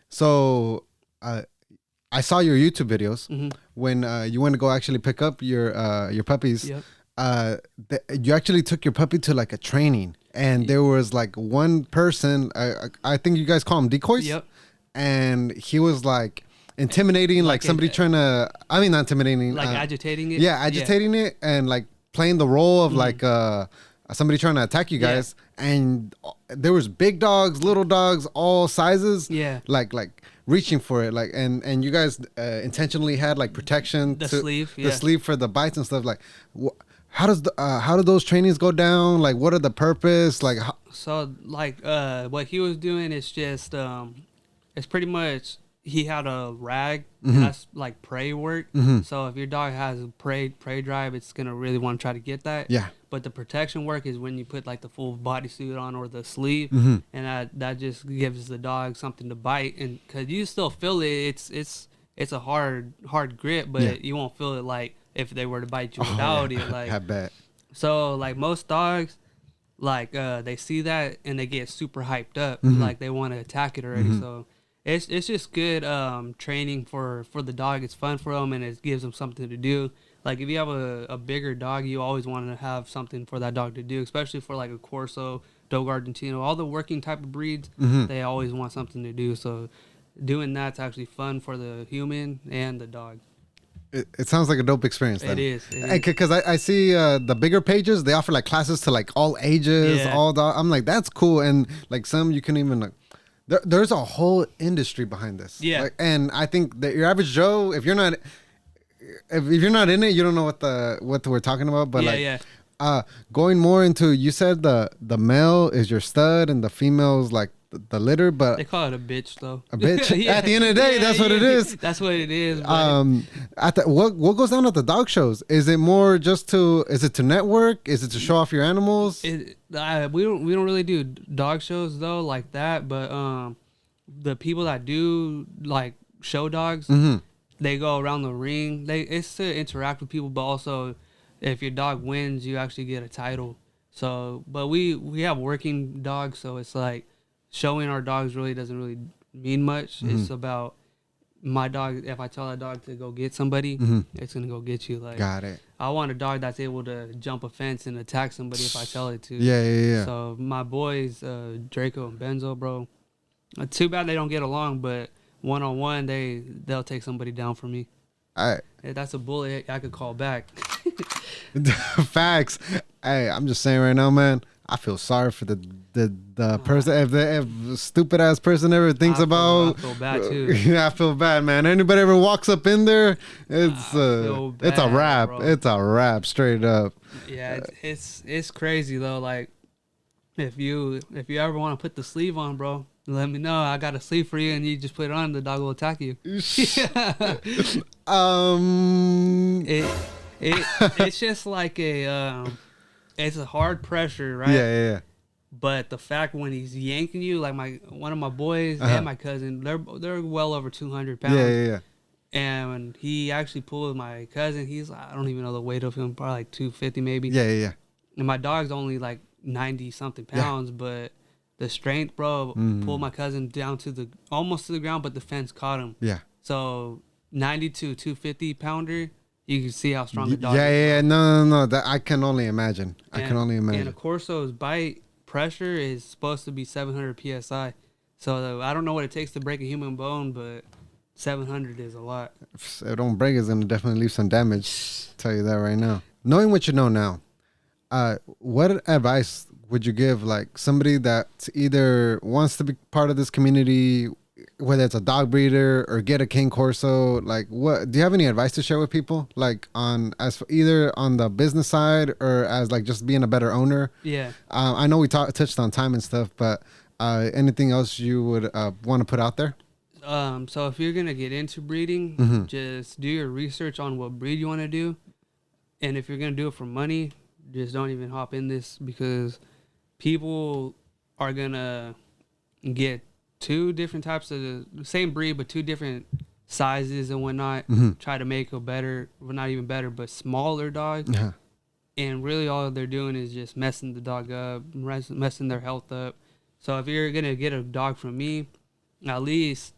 So I saw your YouTube videos when you went to go actually pick up your puppies. Yep. You actually took your puppy to like a training, and there was like one person. I think you guys call them decoys. Yep. And he was like intimidating, like somebody trying to. I mean, not intimidating. Like agitating it. Yeah, agitating it, and like playing the role of like somebody trying to attack you guys. And there was big dogs, little dogs, all sizes. Yeah. Like reaching for it, like and you guys intentionally had like protection, the sleeve for the bites and stuff. Like, how do those trainings go down? Like, what are the purpose? Like, what he was doing is just it's pretty much. He had a rag, and that's like prey work. So if your dog has a prey drive, it's gonna really want to try to get that. Yeah. But the protection work is when you put like the full bodysuit on or the sleeve, and that just gives the dog something to bite, and because you still feel it, it's a hard grip, but you won't feel it like if they were to bite you without it. Like I bet. So like most dogs, like they see that and they get super hyped up, like they want to attack it already. So. It's just good training for the dog. It's fun for them, and it gives them something to do. Like, if you have a bigger dog, you always want to have something for that dog to do, especially for, like, a Corso, Dogo Argentino. All the working type of breeds, they always want something to do. So doing that's actually fun for the human and the dog. It sounds like a dope experience. Then. It is. Because I see the bigger pages, they offer, like, classes to, like, all ages, all dog. I'm like, that's cool. And, like, some you can even, like, there's a whole industry behind this. Yeah. Like, and I think that your average Joe, if you're not in it, you don't know what we're talking about. But going more into, you said the male is your stud and the female is like the litter, but they call it a bitch though. A bitch. At the end of the day, that's what it is. That's what it is. What goes down at the dog shows? Is it more is it to network? Is it to show off your animals? We don't really do dog shows though like that, but the people that do like show dogs, they go around the ring. It's to interact with people, but also if your dog wins, you actually get a title. So, but we have working dogs, so it's like showing our dogs really doesn't really mean much. It's about my dog. If I tell that dog to go get somebody, it's gonna go get you. Like, got it. I want a dog that's able to jump a fence and attack somebody if I tell it to. Yeah. So my boys, Draco and Benzo, bro. Too bad they don't get along, but one-on-one, they'll take somebody down for me. All right. That's a bullet I could call back. Facts. Hey, I'm just saying right now, man. I feel sorry for the person. If the stupid ass person ever thinks about, I feel bad too. Yeah, I feel bad, man. Anybody ever walks up in there, it's a wrap. Bro. It's a wrap, straight up. Yeah, it's crazy though. Like if you ever want to put the sleeve on, bro, let me know. I got a sleeve for you, and you just put it on. The dog will attack you. It's just like it's a hard pressure, right? Yeah. But the fact when he's yanking you, like one of my boys and my cousin, they're well over 200 pounds. Yeah. And when he actually pulled my cousin, he's like, I don't even know the weight of him, probably like 250 maybe. Yeah. And my dog's only like 90 something pounds, but the strength, bro, pulled my cousin down to almost to the ground, but the fence caught him. Yeah. So 90 to 250 pounder, you can see how strong the dog is. Yeah. No. That I can only imagine. And a Corso's bite pressure is supposed to be 700 psi. So I don't know what it takes to break a human bone, but 700 is a lot. If it don't break, it's gonna definitely leave some damage. I'll tell you that right now. Knowing what you know now, what advice would you give like somebody that either wants to be part of this community, whether it's a dog breeder or get a Cane Corso? Like, what do you have any advice to share with people, like either on the business side or as like just being a better owner? Yeah. I know we touched on time and stuff, but anything else you would want to put out there? So if you're gonna get into breeding, just do your research on what breed you want to do, and if you're gonna do it for money, just don't even hop in this, because people are gonna get two different types of the same breed, but two different sizes and whatnot. Try to make a better, well, not even better, but smaller dog. And really all they're doing is just messing the dog up, messing their health up. So if you're gonna get a dog from me, at least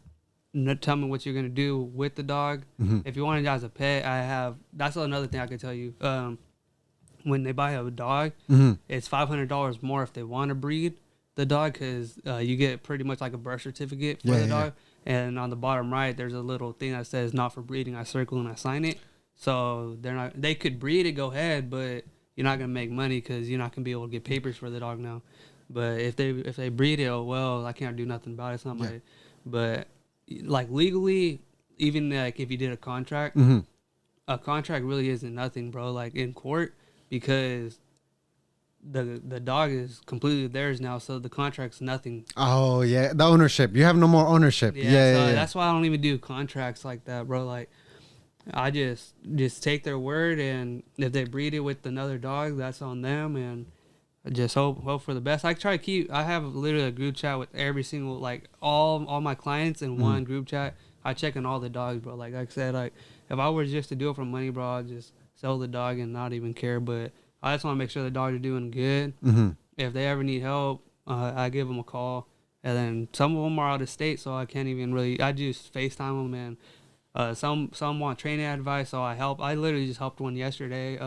tell me what you're gonna do with the dog. If you want it as a pet, that's another thing I can tell you. When they buy a dog, it's $500 more if they want to breed the dog, because you get pretty much like a birth certificate for the dog. And on the bottom right, there's a little thing that says not for breeding. I circle and I sign it. So they could breed it, go ahead, but you're not gonna make money because you're not gonna be able to get papers for the dog now. But if they breed it, oh well, I can't do nothing about it. It's not my. But like legally, even like if you did a contract, a contract really isn't nothing, bro. Like in court, because the dog is completely theirs now, so the contract's nothing. Oh yeah, the ownership. You have no more ownership. Yeah. That's why I don't even do contracts like that, bro. Like I just take their word, and if they breed it with another dog, that's on them, and I just hope for the best. I have literally a group chat with every single, like all my clients in one group chat. I check on all the dogs, bro. Like I said, like if I were just to do it for money, bro, I'd just sell the dog and not even care. But I just want to make sure the dogs are doing good. If they ever need help, I give them a call. And then some of them are out of state, so I can't even really. I just FaceTime them, and some want training advice, so I help. I literally just helped one yesterday.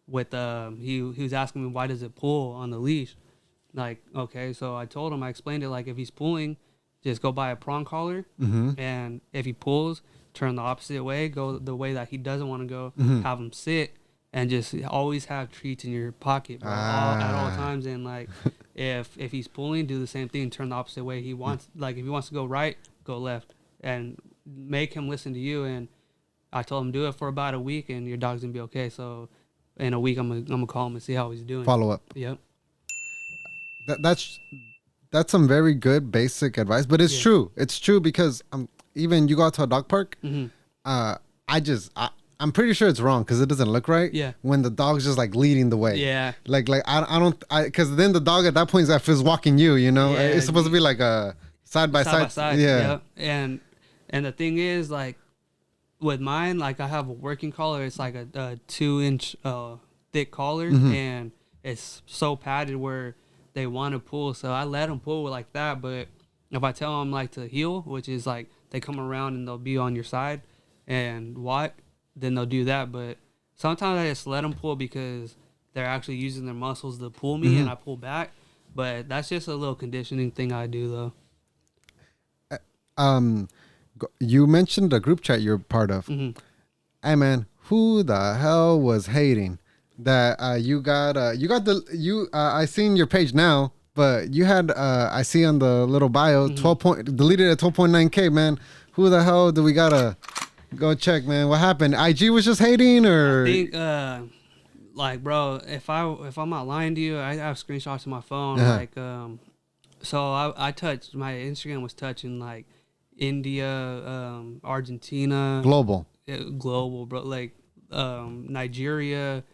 With he was asking me why does it pull on the leash. Like, okay, so I told him, I explained it, like if he's pulling, just go buy a prong collar, and if he pulls, turn the opposite way, go the way that he doesn't want to go, have him sit, and just always have treats in your pocket, bro, at all times. And like if he's pulling, do the same thing, turn the opposite way he wants. Like if he wants to go right, go left, and make him listen to you. And I told him do it for about a week, and your dog's gonna be okay. So in a week, I'm gonna call him and see how he's doing. Follow up. Yep. That's some very good basic advice, but it's true. It's true because even you go out to a dog park, I'm pretty sure it's wrong because it doesn't look right. Yeah. When the dog's just like leading the way. Yeah. Like I don't because then the dog at that point is walking you. You know, it's supposed to be like a side by side. Yeah. And the thing is, like with mine, like I have a working collar. It's like a 2-inch thick collar, and it's so padded where they want to pull. So I let them pull like that. But if I tell them like to heel, which is like they come around and they'll be on your side and what, then they'll do that. But sometimes I just let them pull because they're actually using their muscles to pull me, and I pull back. But that's just a little conditioning thing I do, though. You mentioned the group chat you're part of. Hey, man, who the hell was hating? that I seen your page now, but you had I see on the little bio 12 point deleted at 12.9K, man. Who the hell do we gotta go check, man? What happened? IG was just hating, or I think like, bro, if I'm not lying to you, I have screenshots on my phone. Like so I touched, my Instagram was touching like India, Argentina, global, bro, like Nigeria,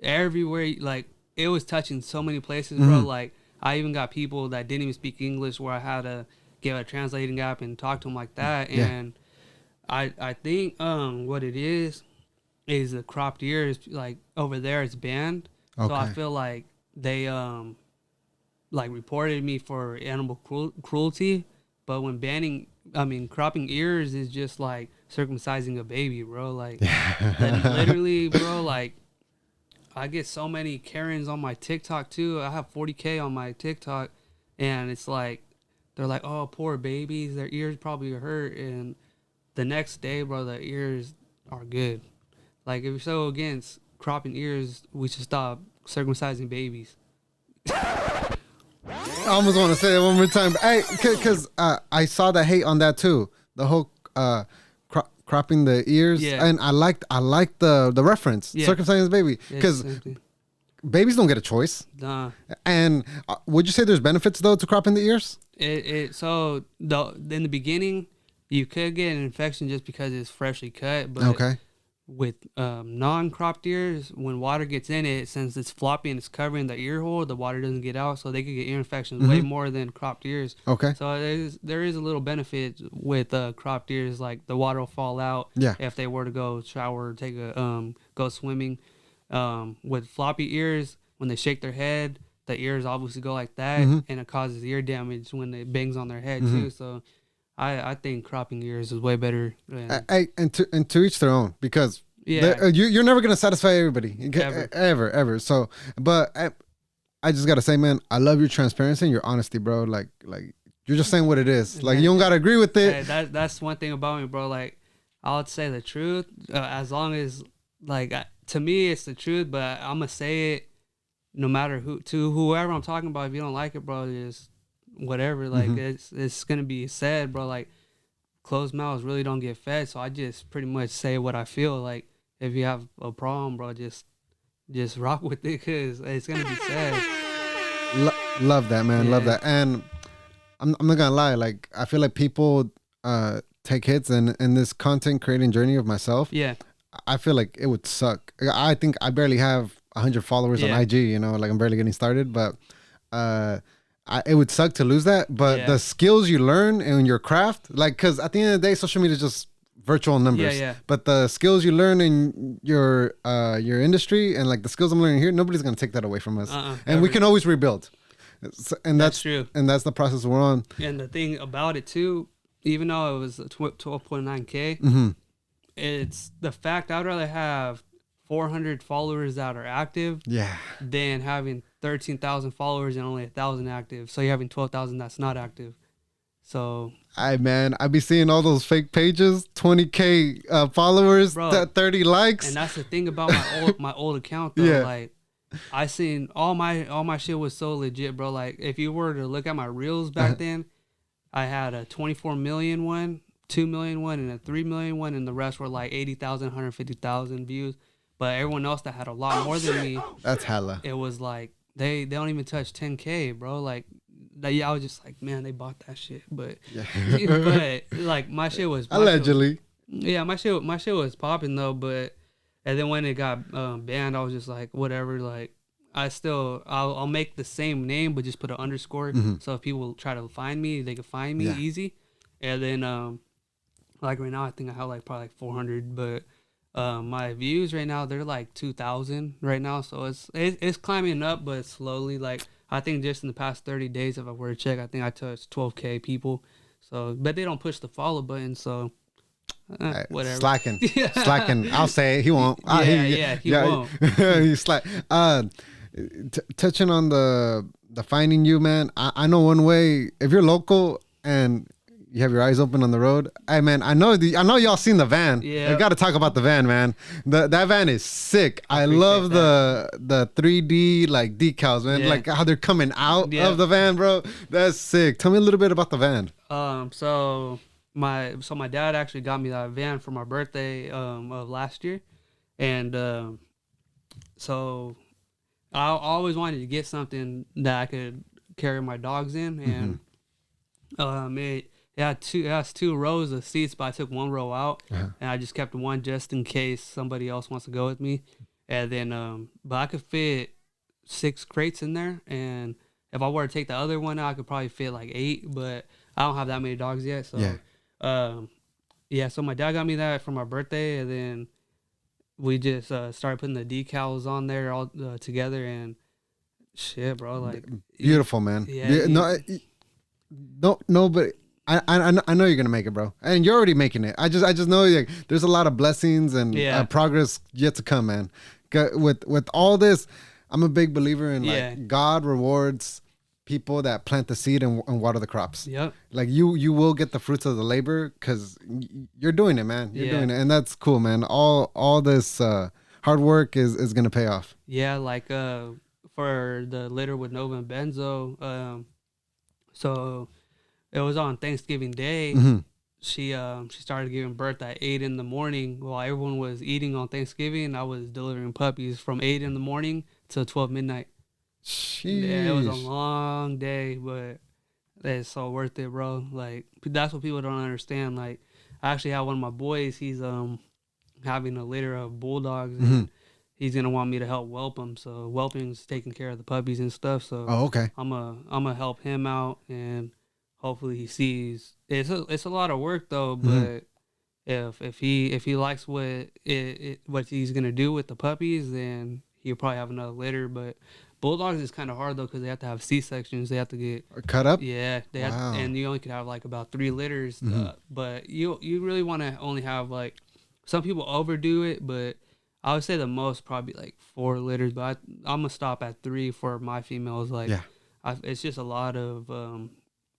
everywhere. Like it was touching so many places, bro. Like I even got people that didn't even speak English where I had to get a translating app and talk to them like that. And I think what it is the cropped ears. Like over there it's banned. So I feel like they like reported me for animal cruelty. But when cropping ears is just like circumcising a baby, bro. Like literally, bro, like I get so many Karens on my TikTok too. I have 40K on my TikTok, and it's like they're like, oh, poor babies, their ears probably hurt, and the next day, bro, the ears are good. Like if you're so against cropping ears, we should stop circumcising babies. I almost want to say it one more time. Hey, because I saw the hate on that too. The whole cropping the ears, and I liked the reference, circumcising the baby, because babies don't get a choice. Nah. And would you say there's benefits though to cropping the ears? So in the beginning, you could get an infection just because it's freshly cut, but with non-cropped ears, when water gets in it, since it's floppy and it's covering the ear hole, the water doesn't get out, so they could get ear infections way more than cropped ears. So there is a little benefit with cropped ears, like the water will fall out if they were to go shower or take a go swimming. With floppy ears, when they shake their head, the ears obviously go like that, and it causes ear damage when it bangs on their head too. So I think cropping ears is way better. And to each their own, because you're never gonna satisfy everybody ever. So, but I just gotta say, man, I love your transparency and your honesty, bro. Like you're just saying what it is. Like you don't gotta agree with it. That's one thing about me, bro. Like I would say the truth, as long as like to me it's the truth, but I'm gonna say it no matter whoever I'm talking about. If you don't like it, bro, just whatever. Like it's gonna be said, bro. Like closed mouths really don't get fed, so I just pretty much say what I feel. Like if you have a problem, bro, just rock with it, because it's gonna be said. Love that, man. Love that. And I'm not gonna lie, like I feel like people take hits in this content creating journey of myself. I feel like it would suck. I think I barely have 100 followers on IG, you know, like I'm barely getting started, but it would suck to lose that. But the skills you learn in your craft, like, because at the end of the day, social media is just virtual numbers. But the skills you learn in your industry, and like the skills I'm learning here, nobody's gonna take that away from us. And we can always rebuild. And that's true. And that's the process we're on. And the thing about it too, even though it was 12.9K, it's the fact I'd rather have 400 followers that are active than having 13,000 followers and only 1,000 active. So you're having 12,000 that's not active. So I be seeing all those fake pages, 20K followers, bro, 30 likes. And that's the thing about my old account though. Like I seen all my shit was so legit, bro. Like if you were to look at my reels back then, I had a 24 million one, 2 million one, and a 3 million one, and the rest were like 80,000, 150,000 views. But everyone else that had a lot more than me, that's hella. It was like they don't even touch 10K, bro. Like I was just like, man, they bought that shit. But but like my shit was allegedly. My shit was popping though. But and then when it got banned, I was just like, whatever. Like I'll make the same name but just put an underscore. So if people try to find me, they can find me easy. And then like right now, I think I have like probably like 400, but my views right now, they're like 2,000 right now. So it's climbing up, but slowly. Like I think just in the past 30 days, if I were to check, I think I touched 12K people. So, but they don't push the follow button. So whatever. Slacking. I'll say it. He won't. He won't. He's slack. Touching on the finding you, man. I know one way. If you're local and You have your eyes open on the road. Hey man, I know y'all seen the van. Yeah. I got to talk about the van, man. That van is sick. I love the 3D like decals, man. Yeah. Like how they're coming out of the van, bro. That's sick. Tell me a little bit about the van. So my dad actually got me that van for my birthday of last year, and so I always wanted to get something that I could carry my dogs in, and it has 2 rows of seats, but I took 1 row out, and I just kept one just in case somebody else wants to go with me, and then but I could fit 6 crates in there, and if I were to take the other one out, I could probably fit like 8, but I don't have that many dogs yet, so so my dad got me that for my birthday, and then we just started putting the decals on there all together, and shit, bro, like beautiful, man. Yeah, No, but I know you're gonna make it, bro, and you're already making it. I just know like there's a lot of blessings and progress yet to come, man. With all this, I'm a big believer in like God rewards people that plant the seed and water the crops. Yep. Like you will get the fruits of the labor because you're doing it, man. You're doing it, and that's cool, man. All this hard work is gonna pay off. Yeah, like for the litter with Nova and Benzo, so it was on Thanksgiving Day. She started giving birth at 8 in the morning while everyone was eating on Thanksgiving. I was delivering puppies from 8 in the morning till 12 midnight. Sheesh. Yeah, it was a long day, but it's so worth it, bro. Like that's what people don't understand. Like I actually have one of my boys. He's having a litter of bulldogs, and he's gonna want me to help whelp them. So whelping's taking care of the puppies and stuff. So okay, I'm gonna help him out, and hopefully he sees it's a lot of work though. But if he likes what he's gonna do with the puppies, then he'll probably have another litter. But bulldogs is kind of hard though because they have to have C-sections. They have to get cut up. Yeah, they have, and you only could have like about 3 litters. But you really want to only have like, some people overdo it, but I would say the most probably like 4 litters. But I'm gonna stop at 3 for my females. Like, it's just a lot of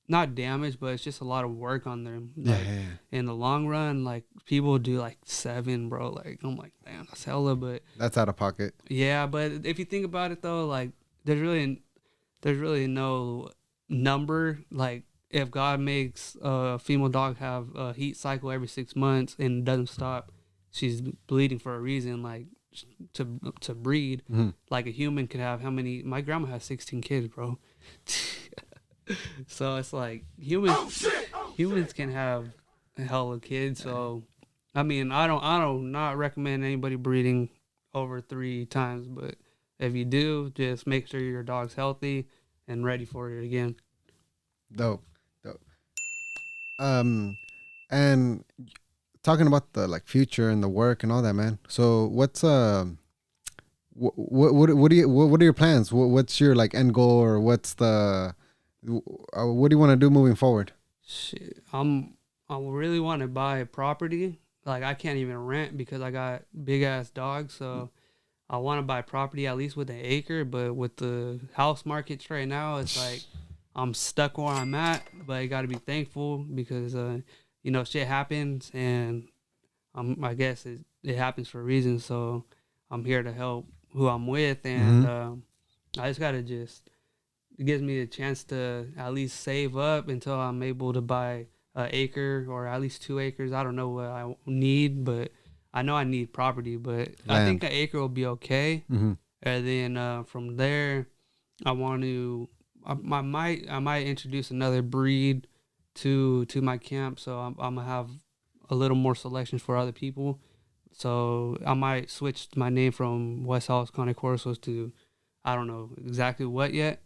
not damage, but it's just a lot of work on them. Like, in the long run, like people do like 7, bro. Like I'm like, damn, that's hella, but that's out of pocket. Yeah, but if you think about it though, like there's really no number. Like if God makes a female dog have a heat cycle every 6 months and doesn't stop, she's bleeding for a reason. Like to breed, like a human could have how many? My grandma has 16 kids, bro. So it's like humans can have a hell of kids. So I mean, I don't not recommend anybody breeding over 3 times, but if you do, just make sure your dog's healthy and ready for it again. Dope. And talking about the like future and the work and all that, man. So what's what are your plans? What's your like end goal, or what's the what do you want to do moving forward? Shit, I really want to buy a property. Like I can't even rent because I got big ass dogs. So I want to buy property at least with an acre. But with the house markets right now, it's like I'm stuck where I'm at. But you got to be thankful because shit happens, and I guess it happens for a reason. So I'm here to help who I'm with, and I just gotta it gives me a chance to at least save up until I'm able to buy an acre or at least 2 acres. I don't know what I need, but I know I need property. But I think an acre will be okay. And then from there, I might introduce another breed to my camp. So I'm gonna have a little more selections for other people. So I might switch my name from West House Cane Corsos to, I don't know exactly what yet.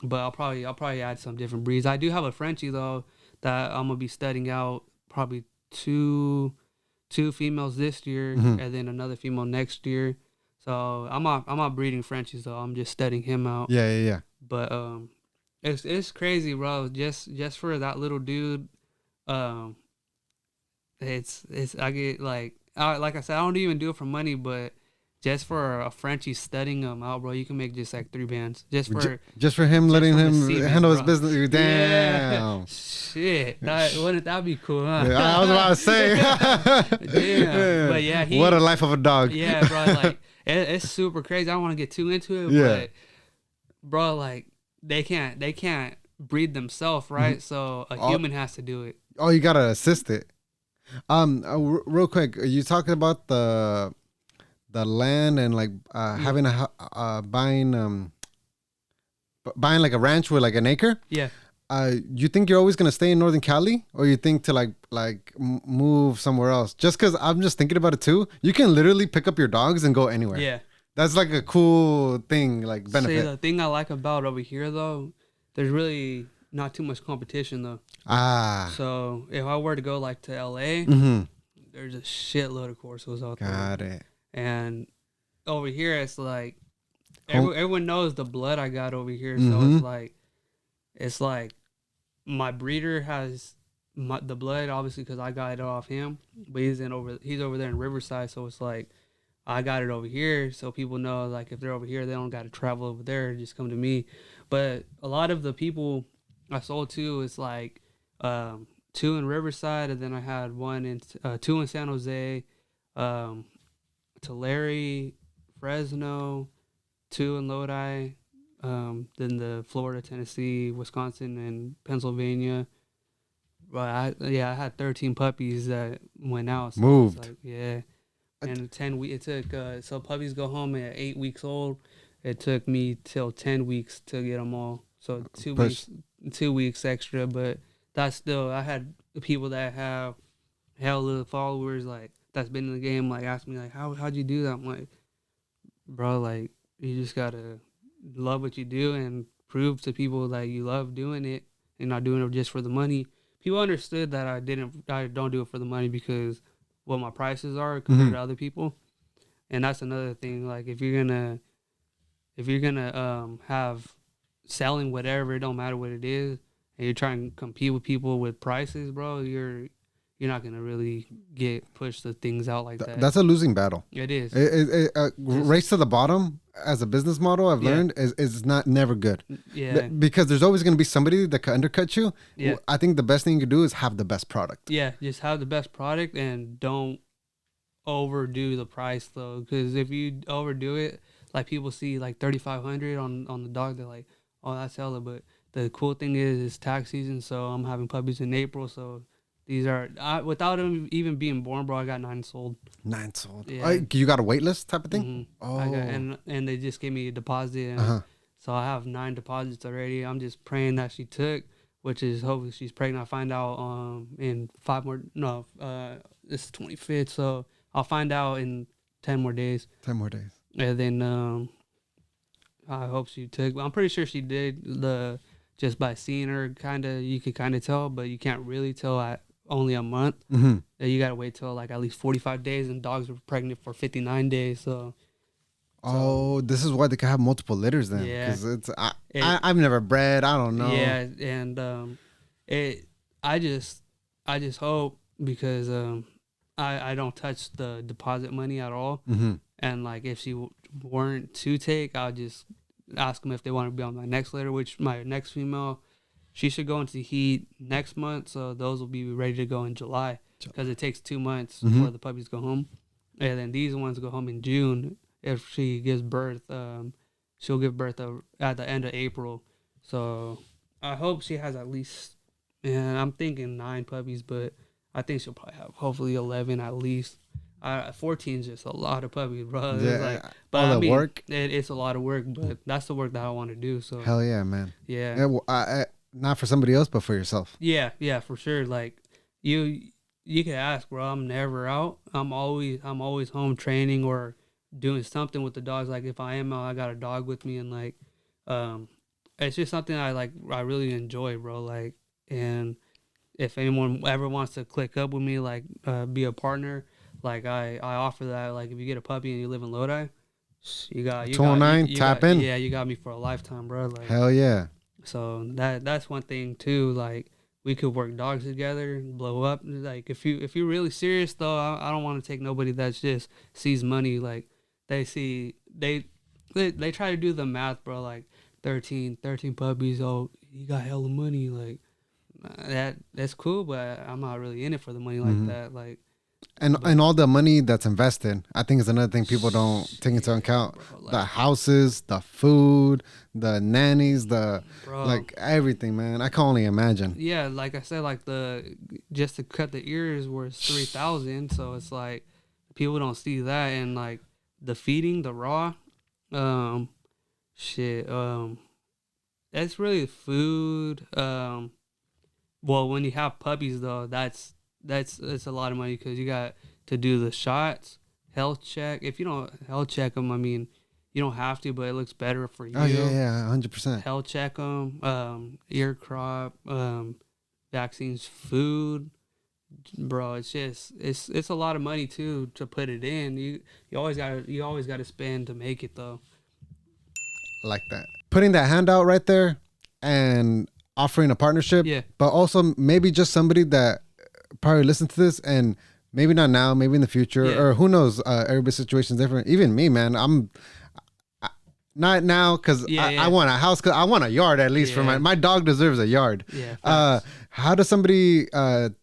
But I'll probably add some different breeds. I do have a Frenchie though that I'm gonna be studying out, probably two females this year, and then another female next year. So I'm not breeding Frenchies though. I'm just studying him out. Yeah. But it's crazy, bro. Just for that little dude, it's I get like I said, I don't even do it for money, but just for a Frenchie studying him out, bro, you can make just like 3 bands Just for him letting him semen, handle his bro. business. Damn. Yeah. Shit, wouldn't that be cool, huh? Yeah, I was about to say. Damn. But yeah, what a life of a dog. Yeah, bro, like it's super crazy. I don't want to get too into it, but bro, like they can't breed themselves, right? So a human has to do it. Oh, you gotta assist it. Real quick, are you talking about the land and like having buying like a ranch with like an acre? Yeah. You think you're always gonna stay in Northern Cali, or you think to like move somewhere else? Just because I'm just thinking about it too. You can literally pick up your dogs and go anywhere. Yeah. That's like a cool thing, like benefit. See, the thing I like about over here though, there's really not too much competition though. So if I were to go like to LA, there's a shitload of Corsos out there. Got it. And over here, it's like everyone knows the blood I got over here. So it's like my breeder has the blood, obviously, because I got it off him. But he's over there in Riverside, so it's like I got it over here. So people know, like, if they're over here, they don't got to travel over there. Just come to me. But a lot of the people I sold to, it's like 2 in Riverside, and then I had 2 in San Jose, Tulare, Fresno, 2 in Lodi, then the Florida, Tennessee, Wisconsin, and Pennsylvania. But I had 13 puppies that went out. So moved. Like, yeah. And 10 weeks, it took, so puppies go home at 8 weeks old. It took me till 10 weeks to get them all. So 2 weeks extra, but that's still, I had people that have hella followers, like, that's been in the game, like, ask me, like, how'd you do that? I'm like, bro, like, you just gotta love what you do and prove to people that you love doing it and not doing it just for the money. People understood that I don't do it for the money because what my prices are compared to other people. And that's another thing. Like, if you're gonna have selling whatever, it don't matter what it is, and you're trying to compete with people with prices, bro, you're not gonna really push the things out like that. That's a losing battle. It is. Race to the bottom as a business model, I've learned is never good. Yeah. Because there's always gonna be somebody that can undercut you. Yeah. I think the best thing you can do is have the best product. Yeah, just have the best product and don't overdo the price though, because if you overdo it, like people see like 3,500 on the dog, they're like, oh, that's hella. But the cool thing is it's tax season, so I'm having puppies in April, so these are without them even being born, bro. I got 9 sold. 9 sold. Yeah. You got a wait list type of thing? Oh. I got, and they just gave me a deposit, and so I have 9 deposits already. I'm just praying that she took, which is hopefully she's pregnant. I find out in 5 more. No, this is 25th, so I'll find out in 10 more days. 10 more days. And then I hope she took. I'm pretty sure she did. Just by seeing her, you could kind of tell, but you can't really tell at only a month. You gotta wait till like at least 45 days, and dogs are pregnant for 59 days. So this is why they can have multiple litters then. Yeah, because I've never bred. I don't know. Yeah, and I just hope, because I don't touch the deposit money at all. And like if she weren't to take, I'll just ask them if they want to be on my next litter, which my next female, she should go into heat next month, so those will be ready to go in July, because it takes 2 months before the puppies go home. And then these ones go home in June. If she gives birth, she'll give birth at the end of April. So I hope she has at least, and I'm thinking 9 puppies, but I think she'll probably have hopefully 11 at least. 14 is just a lot of puppies, bro. Yeah, but all the work. It's a lot of work, but that's the work that I want to do. So hell yeah, man. Yeah. Not for somebody else, but for yourself. Yeah, for sure. Like you can ask, bro. I'm never out. I'm always home training or doing something with the dogs. Like if I am out, I got a dog with me, and like, it's just something I really enjoy, bro. Like, and if anyone ever wants to click up with me, like, be a partner. Like I offer that. Like if you get a puppy and you live in Lodi, you got 209, tap in. Yeah, you got me for a lifetime, bro. Like, hell yeah. So that's one thing too. Like we could work dogs together and blow up. Like if you're really serious though, I don't want to take nobody that's just sees money. Like they see they try to do the math, bro. Like 13 puppies. Oh, you got hella money. Like that's cool, but I'm not really in it for the money like that. Like. And all the money that's invested, I think is another thing people don't take into account. Bro, The houses, the food, the nannies, like everything, man. I can only imagine. Yeah, like I said, like just to cut the ears was 3,000. So it's like people don't see that, and like the feeding, the raw, shit, that's really food. Well, when you have puppies though, that's a lot of money because you got to do the shots, health check. If you don't health check them, I mean, you don't have to, but it looks better for you. Oh yeah, 100%. Health check them, ear crop, vaccines, food, bro. It's just it's a lot of money too to put it in. You always gotta spend to make it though. Like that, putting that hand out right there, and offering a partnership. Yeah, but also maybe just somebody that probably listen to this and maybe not now, maybe in the future, or who knows. Everybody's situation is different. Even me, man, I'm not now because I want a house, because I want a yard at least for my dog deserves a yard. Yeah. How does somebody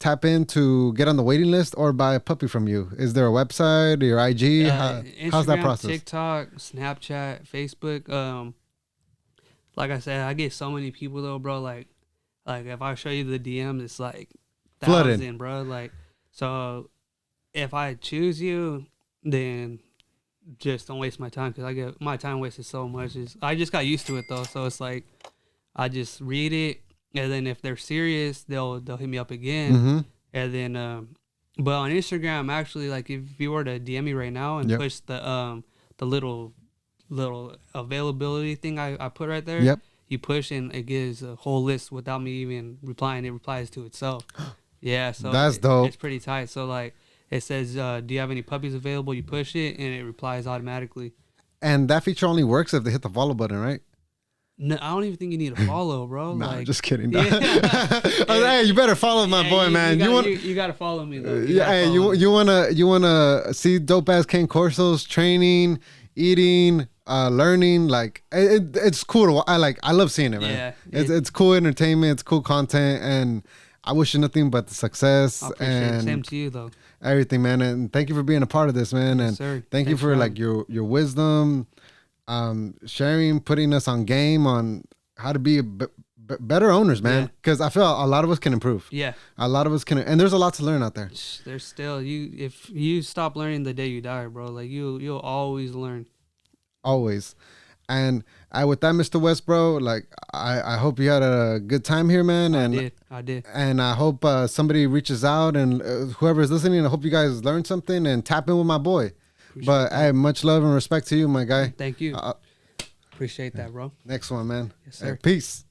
tap in to get on the waiting list or buy a puppy from you? Is there a website or your IG? How's that process? TikTok, Snapchat, Facebook. Like I said, I get so many people though, bro. Like if I show you the DMs, it's like thousand, bro. Like, so if I choose you, then just don't waste my time, because I get my time wasted so much. I just got used to it though, so it's like I just read it, and then if they're serious, they'll hit me up again, and then but on Instagram, actually, like if you were to DM me right now and push the little availability thing I put right there, you push and it gives a whole list without me even replying. It replies to itself. Yeah, so that's dope. It's pretty tight. So like it says, do you have any puppies available? You push it and it replies automatically. And that feature only works if they hit the follow button, right? No, I don't even think you need a follow, bro. Nah, like, just kidding. Yeah. I was like, hey, you better follow my boy, man. You gotta follow me though. You wanna see dope ass Cane Corso's training, eating, learning. Like it's cool. I love seeing it, man. Yeah, it's cool entertainment. It's cool content, and I wish you nothing but the success. I appreciate it. Same to you though. Everything, man, and thank you for being a part of this, man. Yes, and sir. Thank you for like your wisdom, sharing, putting us on game on how to be better owners, man. Because I feel a lot of us can improve. Yeah, a lot of us can, and there's a lot to learn out there. There's still if you stop learning the day you die, bro. Like you'll always learn. Always. And with that, Mr. West, bro, like I hope you had a good time here, man. And I did. And I hope somebody reaches out, and whoever is listening, I hope you guys learned something and tap in with my boy. But I have much love and respect to you, my guy. Thank you. Appreciate that, bro. Next one, man. Yes, sir. Peace.